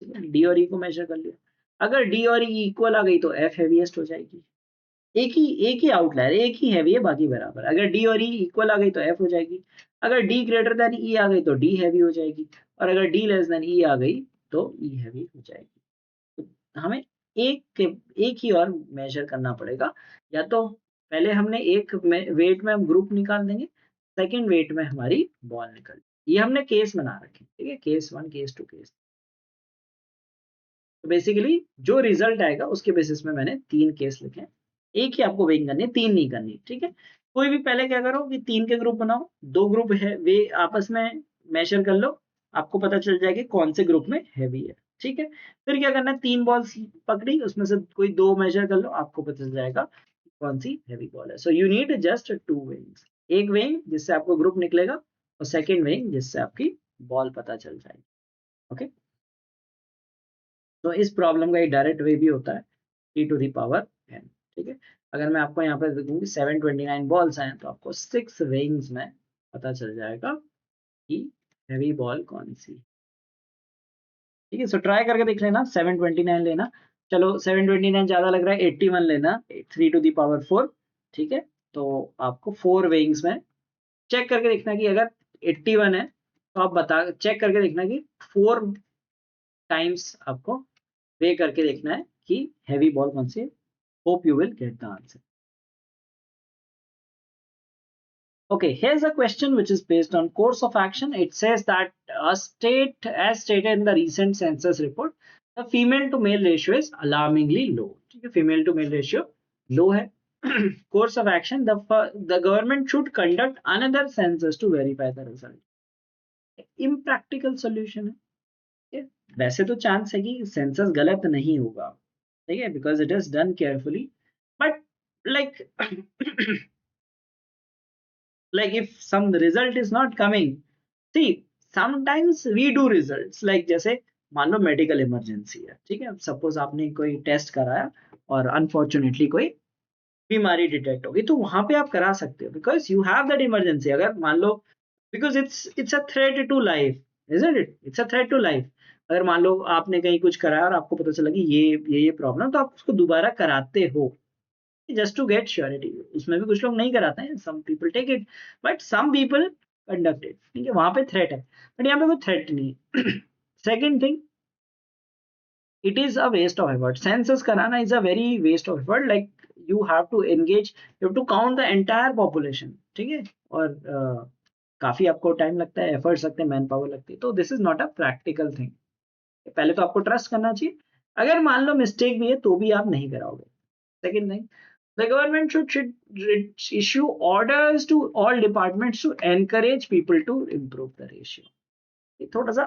[SPEAKER 1] ठीक है, डी और ई को मेजर कर लिया। अगर डी और ई इक्वल आ गई तो एफ हैवीएस्ट हो जाएगी। एक ही आउटलायर, एक ही हैवी है, बाकी बराबर। अगर डी और ई इक्वल आ गई तो एफ हो जाएगी। अगर डी ग्रेटर देन ई आ गई तो डी हैवी हो जाएगी, और अगर डी लेस देन ई आ गई तो ई हैवी हो जाएगी। तो हमें एक ही और मेजर करना पड़ेगा, या तो पहले हमने एक वेट में हम ग्रुप निकाल देंगे, सेकंड वेट में हमारी बॉल निकल, ये हमने केस बना रखे, ठीक है, case one, case two, case. तो बेसिकली जो रिजल्ट आएगा उसके बेसिस में मैंने तीन केस लिखे हैं। एक ही आपको वेइंग करनी है, तीन नहीं करनी, ठीक है। कोई भी पहले क्या करो कि तीन के ग्रुप बनाओ, दो ग्रुप है वे आपस में मेजर कर लो, आपको पता चल जाएगा कौन से ग्रुप में हैवी है, ठीक है। फिर क्या करना है, तीन बॉल्स पकड़ी, उसमें से कोई दो मेजर कर लो, आपको पता चल जाएगा कौन सी हैवी बॉल है। So you need just two weighings, एक वेइंग जिससे आपको ग्रुप निकलेगा, और सेकेंड वेइंग जिससे आपकी बॉल पता चल जाएगी। ओके, तो इस प्रॉब्लम का एक डायरेक्ट वे भी होता है, T to the power n, ठीक है। अगर मैं आपको यहाँ पर देखूंगी 729 बॉल्स हैं, तो आपको 6 वेइंग्स में पता चल जाएगा कि हैवी बॉल कौन सी, ठीक है। सो ट्राई करके देख लेना, 729 लेना, चलो 729 ज्यादा लग रहा है, 81 लेना, 3 टू द पावर 4, ठीक है। तो आपको 4 वेइंग्स में चेक करके देखना कि अगर 81 है तो आप बता चेक करके देखना कि 4 टाइम्स आपको वे करके देखना है कि हैवी बॉल कौन सी है। Hope you will get the answer. Okay, here's a question which is based on course of action. It says that a state, as stated in the recent census report, the female to male ratio is alarmingly low. ठीक है, female to male ratio low है. Course of action: the government should conduct another census to verify the result. Impractical solution है. ठीक है? वैसे तो chance है कि सेंसस गलत नहीं होगा, ठीक है, because it is done carefully, but like like if some result is not coming, see sometimes we do results like जैसे मान लो मेडिकल इमरजेंसी है, ठीक है, सपोज आपने कोई टेस्ट कराया और अनफॉर्चुनेटली कोई बीमारी डिटेक्ट होगी, तो वहां पे आप करा सकते हो because you have that emergency. अगर मान लो because it's a threat to life, isn't it, it's a threat to life. अगर मान लो आपने कहीं कुछ कराया और आपको पता चला कि ये प्रॉब्लम, तो आप उसको दोबारा कराते हो just to get surety। उसमें भी कुछ लोग नहीं कराते हैं, some people take it, but some people conduct it, ठीक है, वहां पे थ्रेट है, बट यहाँ पे कोई थ्रेट नहीं है। Second thing, it is a waste of effort, census कराना is a very waste of effort, like you have to engage, you have to count the entire population, ठीक है, और काफी आपको टाइम लगता है, एफर्ट्स लगते हैं, मैन पावर लगती है, तो this is not a practical thing. पहले तो आपको ट्रस्ट करना चाहिए, अगर मान लो मिस्टेक भी है तो भी आप नहीं कराओगे। Second thing, the government should issue orders to all departments to encourage people to improve the ratio। ये थोड़ा सा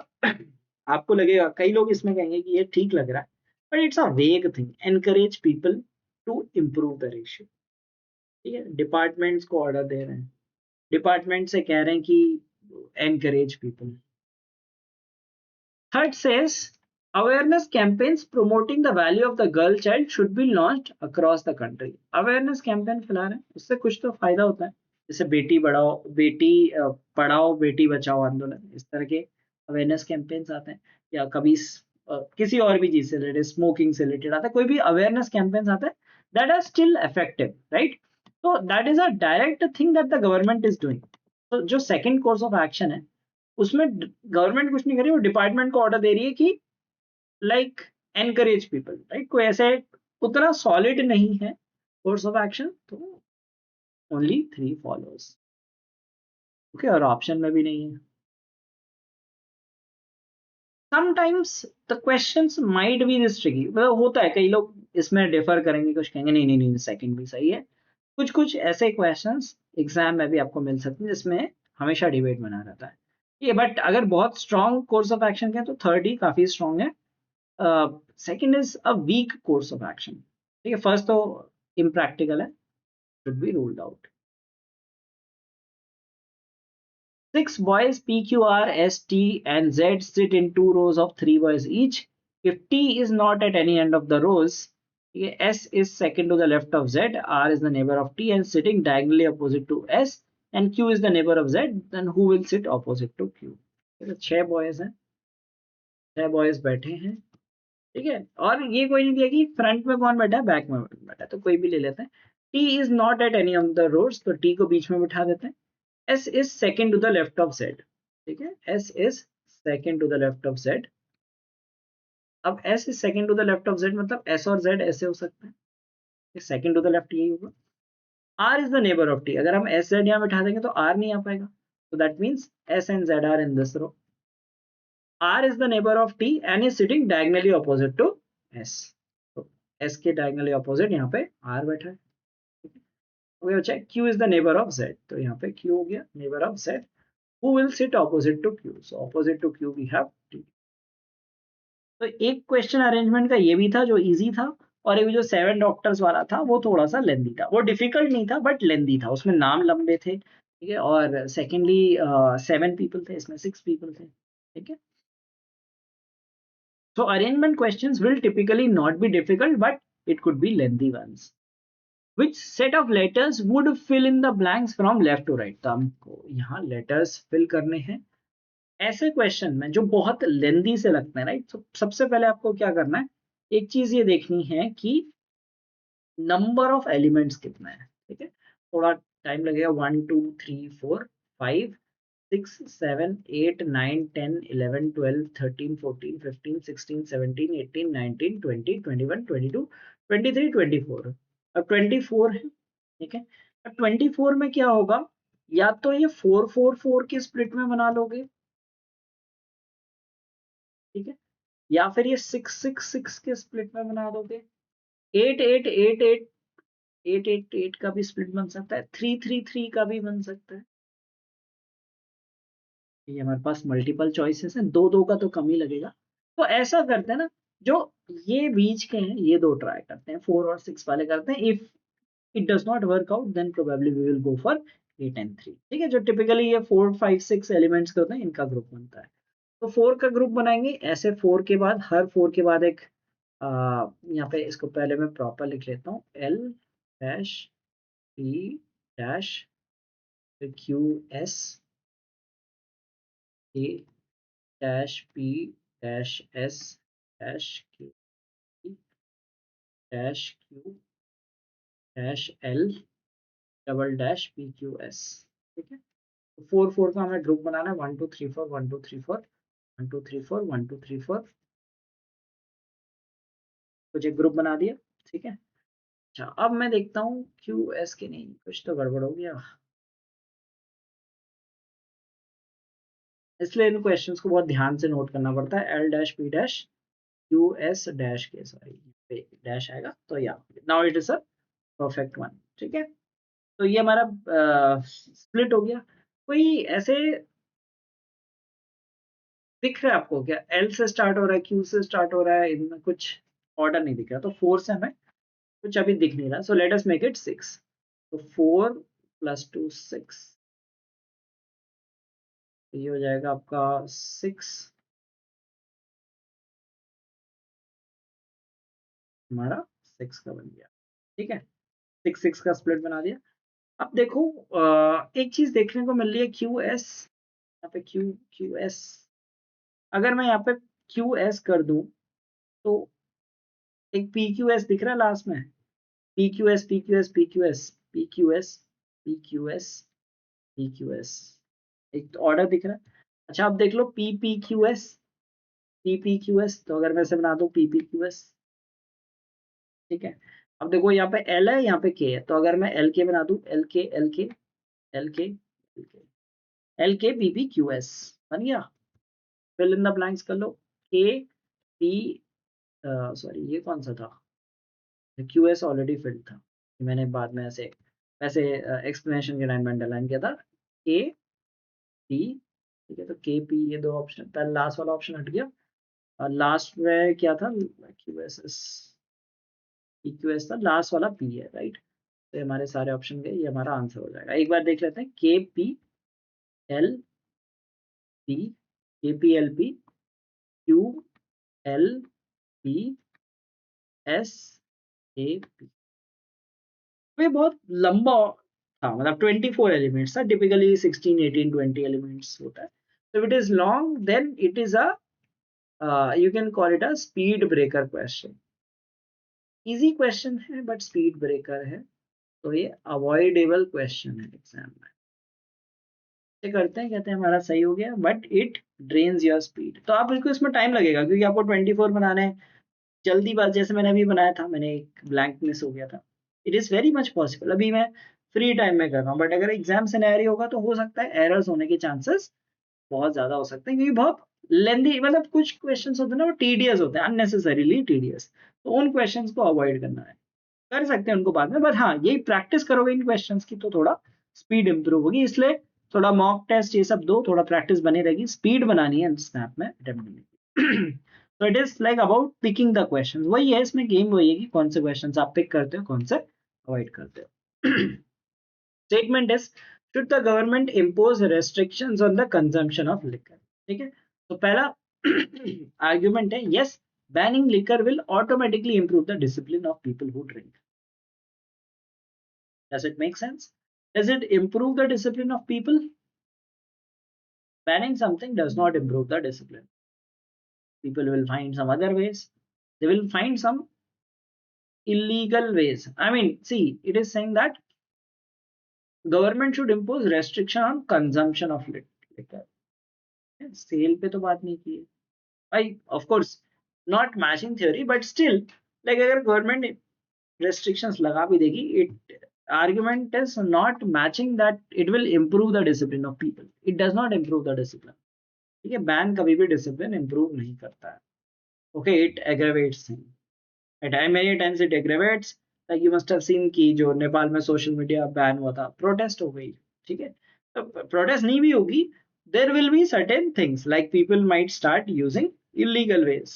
[SPEAKER 1] आपको लगेगा, कई लोग इसमें कहेंगे कि ये ठीक लग रहा है, but it's a vague thing, encourage people to improve the ratio, ठीक है। डिपार्टमेंट्स को ऑर्डर दे रहे हैं, डिपार्टमेंट से कह रहे हैं कि encourage people. Third says awareness campaigns promoting the value of the girl child should be launched across the country। Awareness campaign फैला रहे हैं, उससे कुछ तो फायदा होता है, जैसे बेटी बढ़ाओ, बेटी पढ़ाओ बेटी बचाओ आंदोलन, इस तरह के अवेयरनेस कैंपेन्स आते हैं। या कभी किसी और भी चीज से रिलेटेड, स्मोकिंग से रिलेटेड आता है, कोई भी अवेयरनेस कैंपेन्स आता है that are still effective, right. तो that is a direct thing that the government is doing. तो जो सेकंड कोर्स ऑफ एक्शन है उसमें गवर्नमेंट कुछ नहीं कर रही, वो डिपार्टमेंट को ऑर्डर दे रही है कि लाइक एनकरेज पीपल, राइट। कोई ऐसे उतना सॉलिड नहीं है कोर्स ऑफ एक्शन, तो ओनली 3 फॉलोअर्स, ओके। और ऑप्शन में भी नहीं है। Sometimes the questions might be this tricky, मतलब होता है, कई लोग इसमें डिफर करेंगे, कुछ कहेंगे नहीं नहीं नहीं सेकंड भी सही है। कुछ कुछ ऐसे क्वेश्चंस एग्जाम में भी आपको मिल सकते हैं जिसमें हमेशा डिबेट बना रहता है ये। बट अगर बहुत स्ट्रॉन्ग कोर्स ऑफ एक्शन का तो थर्ड ही काफी स्ट्रॉन्ग है। Second is a weak course of action, ठीक है। फर्स्ट तो इम्प्रैक्टिकल है, should be ruled out. 6 boys P, Q, R, S, T, and Z sit in 2 rows of 3 boys each. If T is not at any end of the rows, okay, S is second to the left of Z, R is the neighbor of T and sitting diagonally opposite to S, and Q is the neighbor of Z, then who will sit opposite to Q? तो 6 boys हैं, 6 boys बैठे हैं, ठीक है। और ये कोई नहीं दिया कि फ्रंट में कौन बैठा है बैक में बैठा है, तो कोई भी ले लेते हैं। T is not at any of the rows, तो T को बीच में बिठा देते हैं। S is second to the left of Z, ठीक है। S is second to the left of Z। अब S is second to the left of Z मतलब S और Z ऐसे हो सकते हैं, second to the left यही होगा। R is the neighbor of T, अगर हम S Z यहाँ बिठा देंगे तो R नहीं आ पाएगा, so that means S and Z are in this row। R is the neighbor of T and is sitting diagonally opposite to S, तो S के diagonally opposite यहाँ पे R बैठा है, हो गया बच्चा। Q is the neighbor of Z, तो यहाँ पे Q हो गया neighbor of Z। Who will sit opposite to Q? So opposite to Q we have T। तो एक क्वेश्चन अरेंजमेंट का ये भी था जो इजी था, और एक जो 7 डॉक्टर्स वाला था वो थोड़ा सा लेंदी था। वो डिफिकल्ट नहीं था बट लेंदी था, उसमें नाम लंबे थे, ठीक है। और सेकेंडली 7 पीपल थे, इसमें 6 पीपल थे, ठीक है। So arrangement questions will typically not be difficult, but it could be lengthy ones. Which set of letters would fill in the blanks from left to right? तो हमको यहाँ letters fill करने हैं ऐसे क्वेश्चन में जो बहुत लेंदी से लगते हैं, राइट। तो सबसे पहले आपको क्या करना है, एक चीज ये देखनी है कि नंबर ऑफ एलिमेंट्स कितना है, ठीक है। थोड़ा टाइम लगेगा, 1 2 3 4 5 6 7 8 9 10 11 12 13 14 15 16 17 18 19 20 21 22 23 24। अब 24 है, ठीक है। अब 24 में क्या होगा, या तो ये 4 4 4 के स्प्लिट में बना लोगे, ठीक है, या फिर ये 6 6 6 के स्प्लिट में बना दोगे। 8 8 8 8 8 8 8 का भी स्प्लिट बन सकता है, 3 3 3 का भी बन सकता है। ये हमारे पास मल्टीपल चॉइसेस हैं, दो दो का तो कम ही लगेगा। तो ऐसा करते हैं ना, जो ये बीच के हैं ये दो ट्राई करते हैं, 4 और 6 वाले करते हैं। If it does not work out then probably we will go for 8 and 3, ठीक है। जो टिपिकली ये 4 5 6 एलिमेंट्स के होते हैं इनका ग्रुप बनता है। तो 4 का ग्रुप बनाएंगे ऐसे, 4 के बाद हर 4 के बाद एक यहाँ पे इसको पहले मैं प्रॉपर लिख लेता हूँ, L dash P dash Q S A dash P dash S dash K dash Q dash L double dash P Q S, ठीक है। तो 4 4 का हमें ग्रुप बनाना है, 1 2 3 4 1 2 3 4 1 2 3 4 1 2 3 4, कुछ एक ग्रुप बना दिया, ठीक है। अच्छा अब मैं देखता हूँ क्यू एस के, नहीं कुछ तो गड़बड़ हो गया, इसलिए इन क्वेश्चंस को बहुत ध्यान से नोट करना पड़ता है। L dash P dash Q S dash के, सॉरी डैश आएगा तो या now it is a perfect one, ठीक है। तो ये हमारा स्प्लिट हो गया। कोई ऐसे दिख रहा है आपको क्या, एल से स्टार्ट हो रहा है क्यू से स्टार्ट हो रहा है, इनमें कुछ ऑर्डर नहीं दिख रहा, तो 4 से हमें कुछ अभी दिख नहीं रहा। So let us make it 6। तो 4 + 2 6, तो ये हो जाएगा आपका 6, हमारा 6 का बन गया, ठीक है। 6 6 का स्प्लिट बना दिया। अब देखो एक चीज देखने को मिल रही है क्यू एस, यहाँ पे क्यू एस, अगर मैं यहाँ पे क्यू एस कर दूं तो एक पी क्यू एस दिख रहा है लास्ट में, P Q S P Q S P Q S P Q S P Q S P Q S, एक तो ऑर्डर दिख रहा है। अच्छा अब देख लो P P Q S P P Q S, तो अगर मैं इसे बना दूं पी पी क्यू एस, ठीक है। अब देखो यहाँ पे एल है यहाँ पे के है, तो अगर मैं एल के बना दूं एल के एल के एल के एल के एल के पी पी क्यू एस बन गया। फिल इन द ब्लैंक्स कर लो, के पी, सॉरी ये कौन सा था, क्यू एस ऑलरेडी फिल्ड था, मैंने बाद में ऐसे वैसे एक्सप्लेनेशन के टाइम में अंडरलाइन किया था, के पी, ठीक है। तो के पी ये दो ऑप्शन, पहले लास्ट वाला ऑप्शन हट गया और लास्ट में क्या था, Q S S P Q S था, लास्ट वाला पी है, राइट। तो ये हमारे सारे ऑप्शन गए, ये हमारा आंसर हो जाएगा। एक बार देख लेते हैं, के पी एल पी, के P L P Q L P S A P, ये बहुत लंबा था, मतलब 24 एलिमेंट्स था, टिपिकली 16 18 20 एलिमेंट्स होता है। तो it is long then it is a, you can call it a speed breaker question. Easy question है बट स्पीड ब्रेकर है, तो ये अवॉइडेबल क्वेश्चन है एग्जाम में। ये करते हैं, कहते हैं हमारा सही हो गया, but it drains your speed. तो आप बिल्कुल इसमें टाइम लगेगा क्योंकि आपको 24 बनाना है, जल्दी बात जैसे मैंने अभी बनाया था, मैंने एक ब्लैंक मिस हो गया था। It is very much possible, अभी मैं फ्री टाइम में कर रहा हूँ, बट अगर एग्जाम सिनेरियो होगा तो हो सकता है एरर्स होने के चांसेस बहुत ज्यादा हो सकते हैं, क्योंकि बहुत लेंदी, मतलब कुछ क्वेश्चंस होते हैं ना वो टीडियस होते हैं, अननेसेसरीली टीडियस, तो उन क्वेश्चंस को अवॉइड करना है। कर सकते हैं उनको बाद में, बट हाँ यही प्रैक्टिस करोगे इन क्वेश्चंस की तो थोड़ा स्पीड इंप्रूव होगी, इसलिए थोड़ा मॉक टेस्ट ये सब दो, थोड़ा प्रैक्टिस बनी रहेगी, स्पीड बनानी है स्नैप में अटेम्प्ट करने की। तो it is like about picking the questions, वही है इसमें गेम, वही है कि कौन से क्वेश्चंस आप पिक करते हो, कौन से अवॉइड करते हो। Statement is, should the government impose restrictions on the consumption of liquor, ठीक है। तो पहला आर्ग्यूमेंट है, yes banning liquor will automatically improve the discipline of people who drink. Does it make sense? Does it improve the discipline of people? Banning something does not improve the discipline. People will find some other ways. They will find some illegal ways. I mean, see, it is saying that government should impose restriction on consumption of liquor. Sale पे तो बात नहीं की है भाई, of course not matching theory, but still like अगर government restrictions लगा भी देगी, it argument is not matching that it will improve the discipline of people. It does not improve the discipline. ठीक है, बैन कभी भी डिसिप्लिन इंप्रूव नहीं करता है। Okay, it aggravates thing at many times, it aggravates, like you must have seen कि जो नेपाल में सोशल मीडिया बैन हुआ था, प्रोटेस्ट हो गई, ठीक है। तो प्रोटेस्ट नहीं भी होगी, there will be certain things like people might start using illegal ways,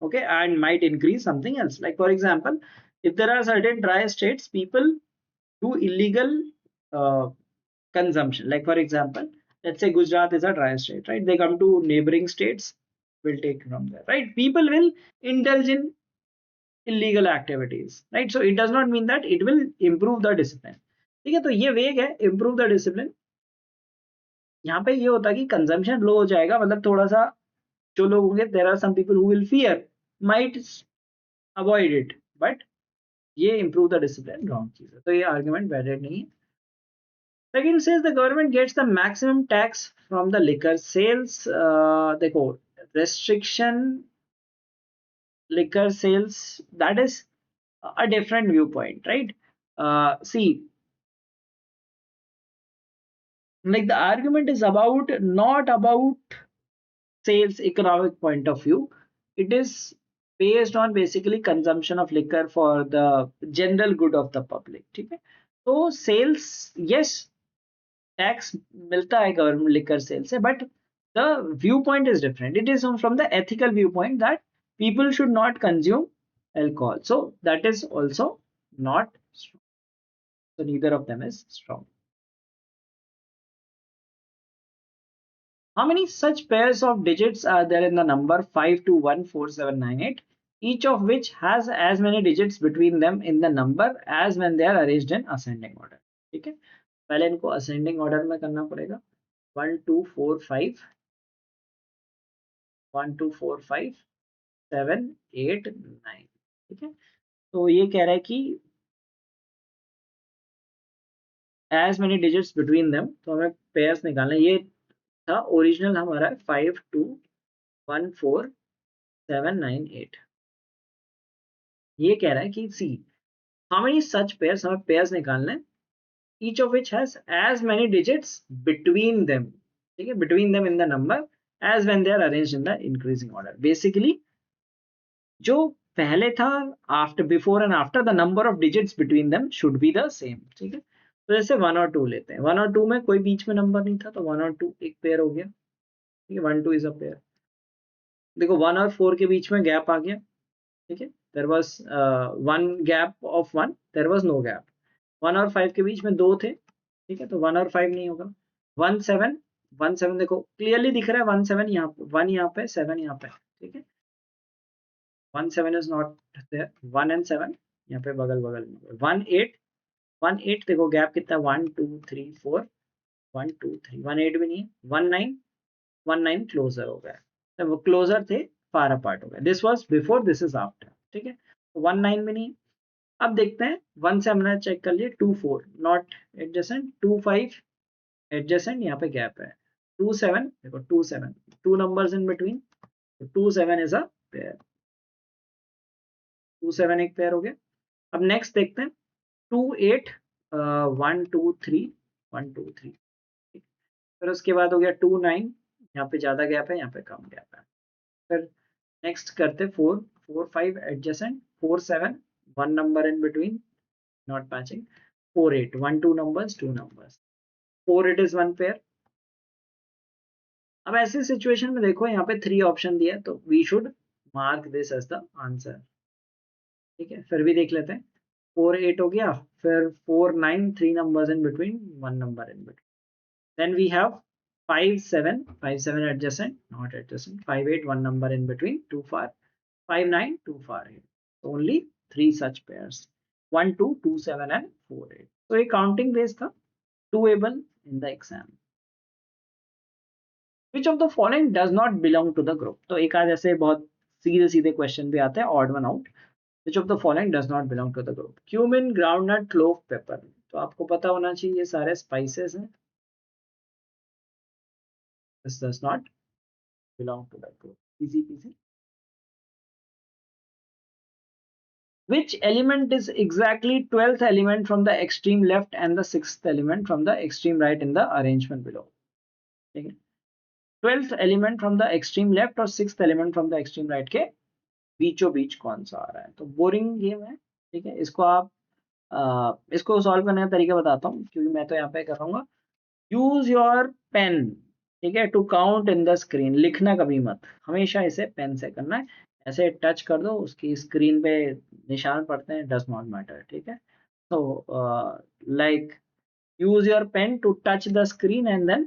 [SPEAKER 1] okay, and might increase something else, like for example if there are certain dry states, people do illegal uh, consumption, like for example let's say Gujarat is a dry state, right, they come to neighboring states, will take from there, right, people will indulge in illegal activities, right, so it does not mean that it will improve the discipline, ठीक है। तो ये वेग है improve the discipline, यहाँ पे ये होता है कि कंजम्पशन लो हो जाएगा, मतलब थोड़ा सा जो लोग होंगे, there are some people who will fear, might avoid it, but ये improve the discipline रॉन्ग चीज है, तो ये आर्ग्यूमेंट वैलिड नहीं है। Second says the government gets the maximum tax from the liquor sales. देखो restriction liquor sales, that is a different viewpoint, right? See, like the argument is about not about sales economic point of view. It is based on basically consumption of liquor for the general good of the public, ठीक है। तो sales, yes, tax मिलता है government liquor cell से, but the view point is different, it is from the ethical view point that people should not consume alcohol, so that is also not strong, so neither of them is strong. How many such pairs of digits are there in the number 5214798, each of which has as many digits between them in the number as when they are arranged in ascending order, ठीक है। पहले इनको ascending order में करना पड़ेगा। 1 2 4 5 1 2 4 5 7 8 9। ठीक है, तो ये कह रहा है कि as many digits between them, तो हमें पेयर्स निकालना है। ये था ओरिजिनल हमारा 5 2 1 4 7 9 8। ये कह रहा है कि see how many such pairs, हमें पेयर्स निकालना है, each of which has as many digits between them। ठीक है, between them in the number as when they are arranged in the increasing order। Basically जो पहले था, after before and after, the number of digits between them should be the same. ठीक है, तो जैसे 1 और 2 लेते हैं, 1 और 2 में कोई बीच में नंबर नहीं था, तो 1 और 2 एक पेयर हो गया। ठीक है, 1 2 इज अ पेयर। देखो 1 और 4 के बीच में गैप आ गया। ठीक है, there was 1 gap of 1, there was no gap. 1 और 5 के बीच में 2 थे। ठीक है, तो 1 और 5 नहीं होगा। 1 7, 1 7 देखो क्लियरली दिख रहा है, 1 7 यहाँ पे, 1 यहाँ पे, 7 यहाँ पे। ठीक है, 1 7 इज नॉट देयर, 1 and 7 यहाँ पे बगल बगल में। 1 8, 1 8 देखो गैप कितना, 1 2 3 4, 1 2 3, 1 8 भी नहीं है। 1 9, 1 9 क्लोजर हो गया, तो वो क्लोजर थे, फार अपार्ट हो गया। This was before, this is after. ठीक है, 1 9 भी नहीं। अब देखते हैं 1 से हमने चेक कर लिया, 2 4 नॉट एडजेसेंट, 2 5 एडजेसेंट, यहाँ पे गैप है। 2 7 देखो, 2 7 two numbers in between, 2 7 is a pair. 2 7 एक पेयर हो गया। अब नेक्स्ट देखते हैं 2 8, 1 2 3, 1 2 3। फिर उसके बाद हो गया 2 9, यहाँ पे ज्यादा गैप है, यहाँ पे कम गैप है। फिर नेक्स्ट करते 4 4 5 adjacent, 4 7 one number in between not matching, 4 8 1 2 numbers, 2 numbers, 4 8 is one pair. अब ऐसी सिचुएशन में देखो यहाँ पे 3 ऑप्शन दिया है, तो we should mark this as the answer. ठीक है, फिर भी देख लेते हैं। 4 8 हो गया, फिर 4 9 3 numbers in between, 1 number in between. Then we have 5 7, 5 7 adjacent, not adjacent, 5 8 one number in between, too far, 5 9 too far here, so only 3 such pairs, 1 2 2 7 and 4 8। so a counting based था, doable in the exam। which of the following does not belong to the group, तो एक आध ऐसे बहुत सीधे सीधे question भी आते हैं, odd one out। which of the following does not belong to the group, cumin, groundnut, clove, pepper। तो आपको पता होना चाहिए ये सारे स्पाइसेस हैं। this does not belong to the group, easy peasy। which element is exactly 12th element from the extreme left and the 6th element from the extreme right in the arrangement below। ठीक है, 12th element from the extreme left और 6th element from the extreme right के बीचों बीच कौन सा आ रहा है। तो बोरिंग गेम है। ठीक है, इसको आप इसको सॉल्व करने का तरीका बताता हूँ, क्योंकि मैं तो यहाँ पे कर रहा हूँ। यूज योर पेन, ठीक है, to count in the screen. लिखना कभी मत, हमेशा इसे पेन से करना है। ऐसे टच कर दो, उसकी स्क्रीन पे निशान पड़ते हैं, डज नॉट मैटर। ठीक है, so like use your pen to touch the screen and then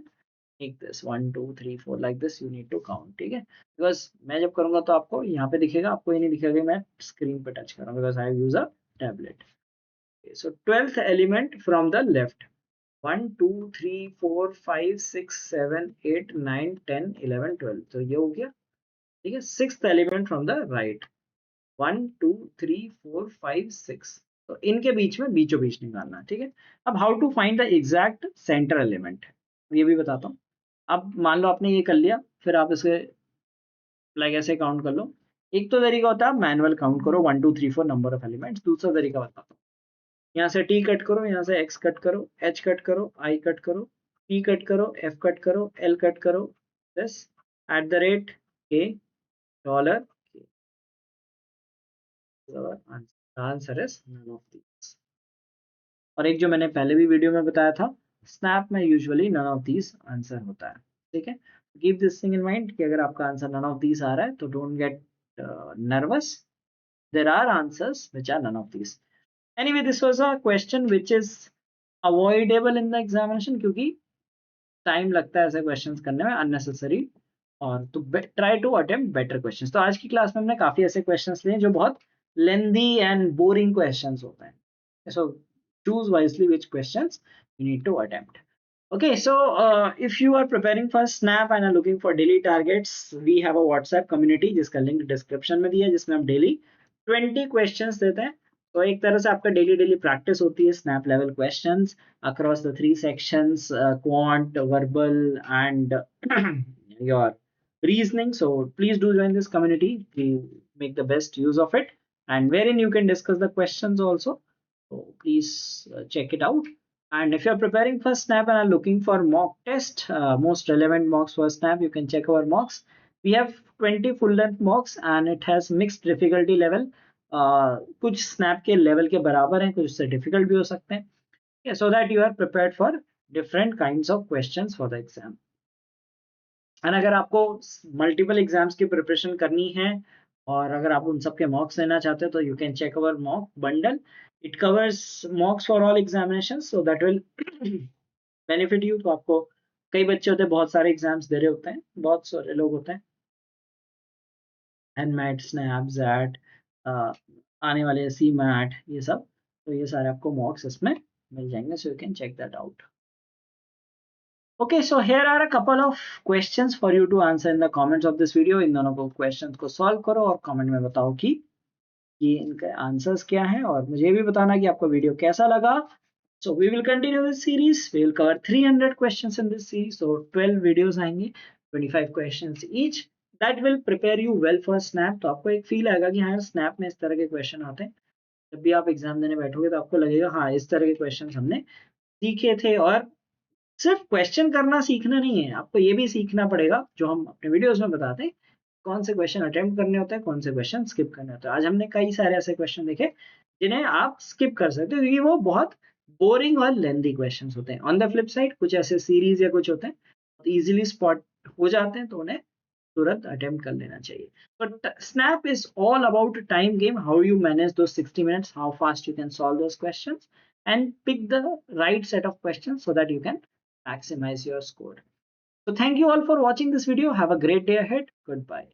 [SPEAKER 1] make this 1 2 3 4 like this you need to count। ठीक है, because मैं जब करूंगा तो आपको यहाँ पे दिखेगा, आपको ये नहीं दिखेगा कि मैं स्क्रीन पे टच कर रहा हूँ, because I use a tablet। so 12th element from the left, 1 2 3 4 5 6 7 8 9 10 11 12, तो ये हो गया। ठीक है, 6th element from the right, 1 2 3 4 5 6, तो इनके बीच में बीचों बीच निकालना। ठीक है, अब how to find the exact centre element, ये भी बताता हूँ। अब मान लो आपने ये कर लिया, फिर आप इसे लाइक ऐसे काउंट कर लो। एक तो तरीका होता है मैनुअल काउंट करो, 1 2 3 4 नंबर ऑफ एलिमेंट्स। दूसरा तरीका बताता हूँ, यहाँ से टी कट करो, यहाँ से एक्स कट करो, एच कट करो, आई कट करो, पी कट करो, एफ कट करो, एल कट करो, दिस @ के dollar answer is none of these. और एक जो मैंने पहले भी वीडियो में बताया था, स्नैप में usually none of these answer होता है। ठीक है, keep this thing in mind कि अगर आपका आंसर नन ऑफ दीस आ रहा है तो don't get nervous, there are answers which are none of these. Anyway, this was a question which is avoidable in the examination, क्योंकि time लगता है ऐसे क्वेश्चंस करने में अननेसेसरी, और तो try to attempt better questions. तो आज की क्लास में हमने काफी ऐसे क्वेश्चंस लिए जो बहुत लेंदी एंड बोरिंग क्वेश्चंस होते हैं। सो choose wisely which questions you need to attempt. Okay, so if you are preparing for Snap and are looking for daily targets, we have a WhatsApp community जिसका link description में दिया है, जिसमें हम daily 20 questions देते हैं. तो एक तरह से आपका डेली डेली प्रैक्टिस होती है snap level questions across the 3 sections, quant, verbal and your reasoning. So please do join this community to make the best use of it, and wherein you can discuss the questions also. So please check it out. And if you're preparing for Snap and are looking for mock test, most relevant mocks for Snap, you can check our mocks. We have 20 full length mocks and it has mixed difficulty level. कुछ Snap के level के बराबर हैं, कुछ उससे difficult भी हो सकते हैं. Yeah, so that you are prepared for different kinds of questions for the exam. And अगर आपको मल्टीपल एग्जाम्स की प्रिपरेशन करनी है और अगर आप उन सब के मॉक्स लेना चाहते हैं तो you can check our mock bundle. It covers mocks for all examinations, so that will benefit you. तो आपको कई बच्चे होते हैं बहुत सारे एग्जाम्स दे रहे होते हैं, बहुत सारे लोग होते हैं, एनमैट, स्नैप, जैट, आने वाले सी मैट, ये सब. तो ये सारे आपको मॉक्स इसमें मिल जाएंगे, so you can check that out. Okay, so here are a couple of questions for you to answer in the comments of this video. इन दोनों को questions को solve करो और comment में बताओ कि ये इनके answers क्या हैं, और मुझे भी बताना कि आपको video कैसा लगा. So we will continue this series. We will cover 300 questions in this series. So 12 videos आएंगे, 25 questions each. That will prepare you well for Snap. तो आपको एक feel आएगा कि हाँ Snap में इस तरह के question आते हैं. जब भी आप एग्जाम देने बैठोगे तो आपको लगेगा हाँ इस तरह के क्वेश्चन हमने सीखे थे. और सिर्फ क्वेश्चन करना सीखना नहीं है, आपको ये भी सीखना पड़ेगा जो हम अपने वीडियोस में बताते हैं, कौन से क्वेश्चन अटेम्प्ट करने होते हैं, कौन से क्वेश्चन स्किप करने होते हैं. आज हमने कई सारे ऐसे क्वेश्चन देखे जिन्हें आप स्किप कर सकते हो क्योंकि वो बहुत बोरिंग और लेंथी क्वेश्चंस होते हैं. ऑन द फ्लिप साइड कुछ ऐसे सीरीज या कुछ होते हैं तो इजीली स्पॉट हो जाते हैं, तो उन्हें तुरंत अटेम्प्ट कर लेना चाहिए. But snap is all about time game, how you manage those 60 minutes, how fast you can solve those questions and pick the right set of questions so that you can maximize your score. So thank you all for watching this video. Have a great day ahead. Goodbye.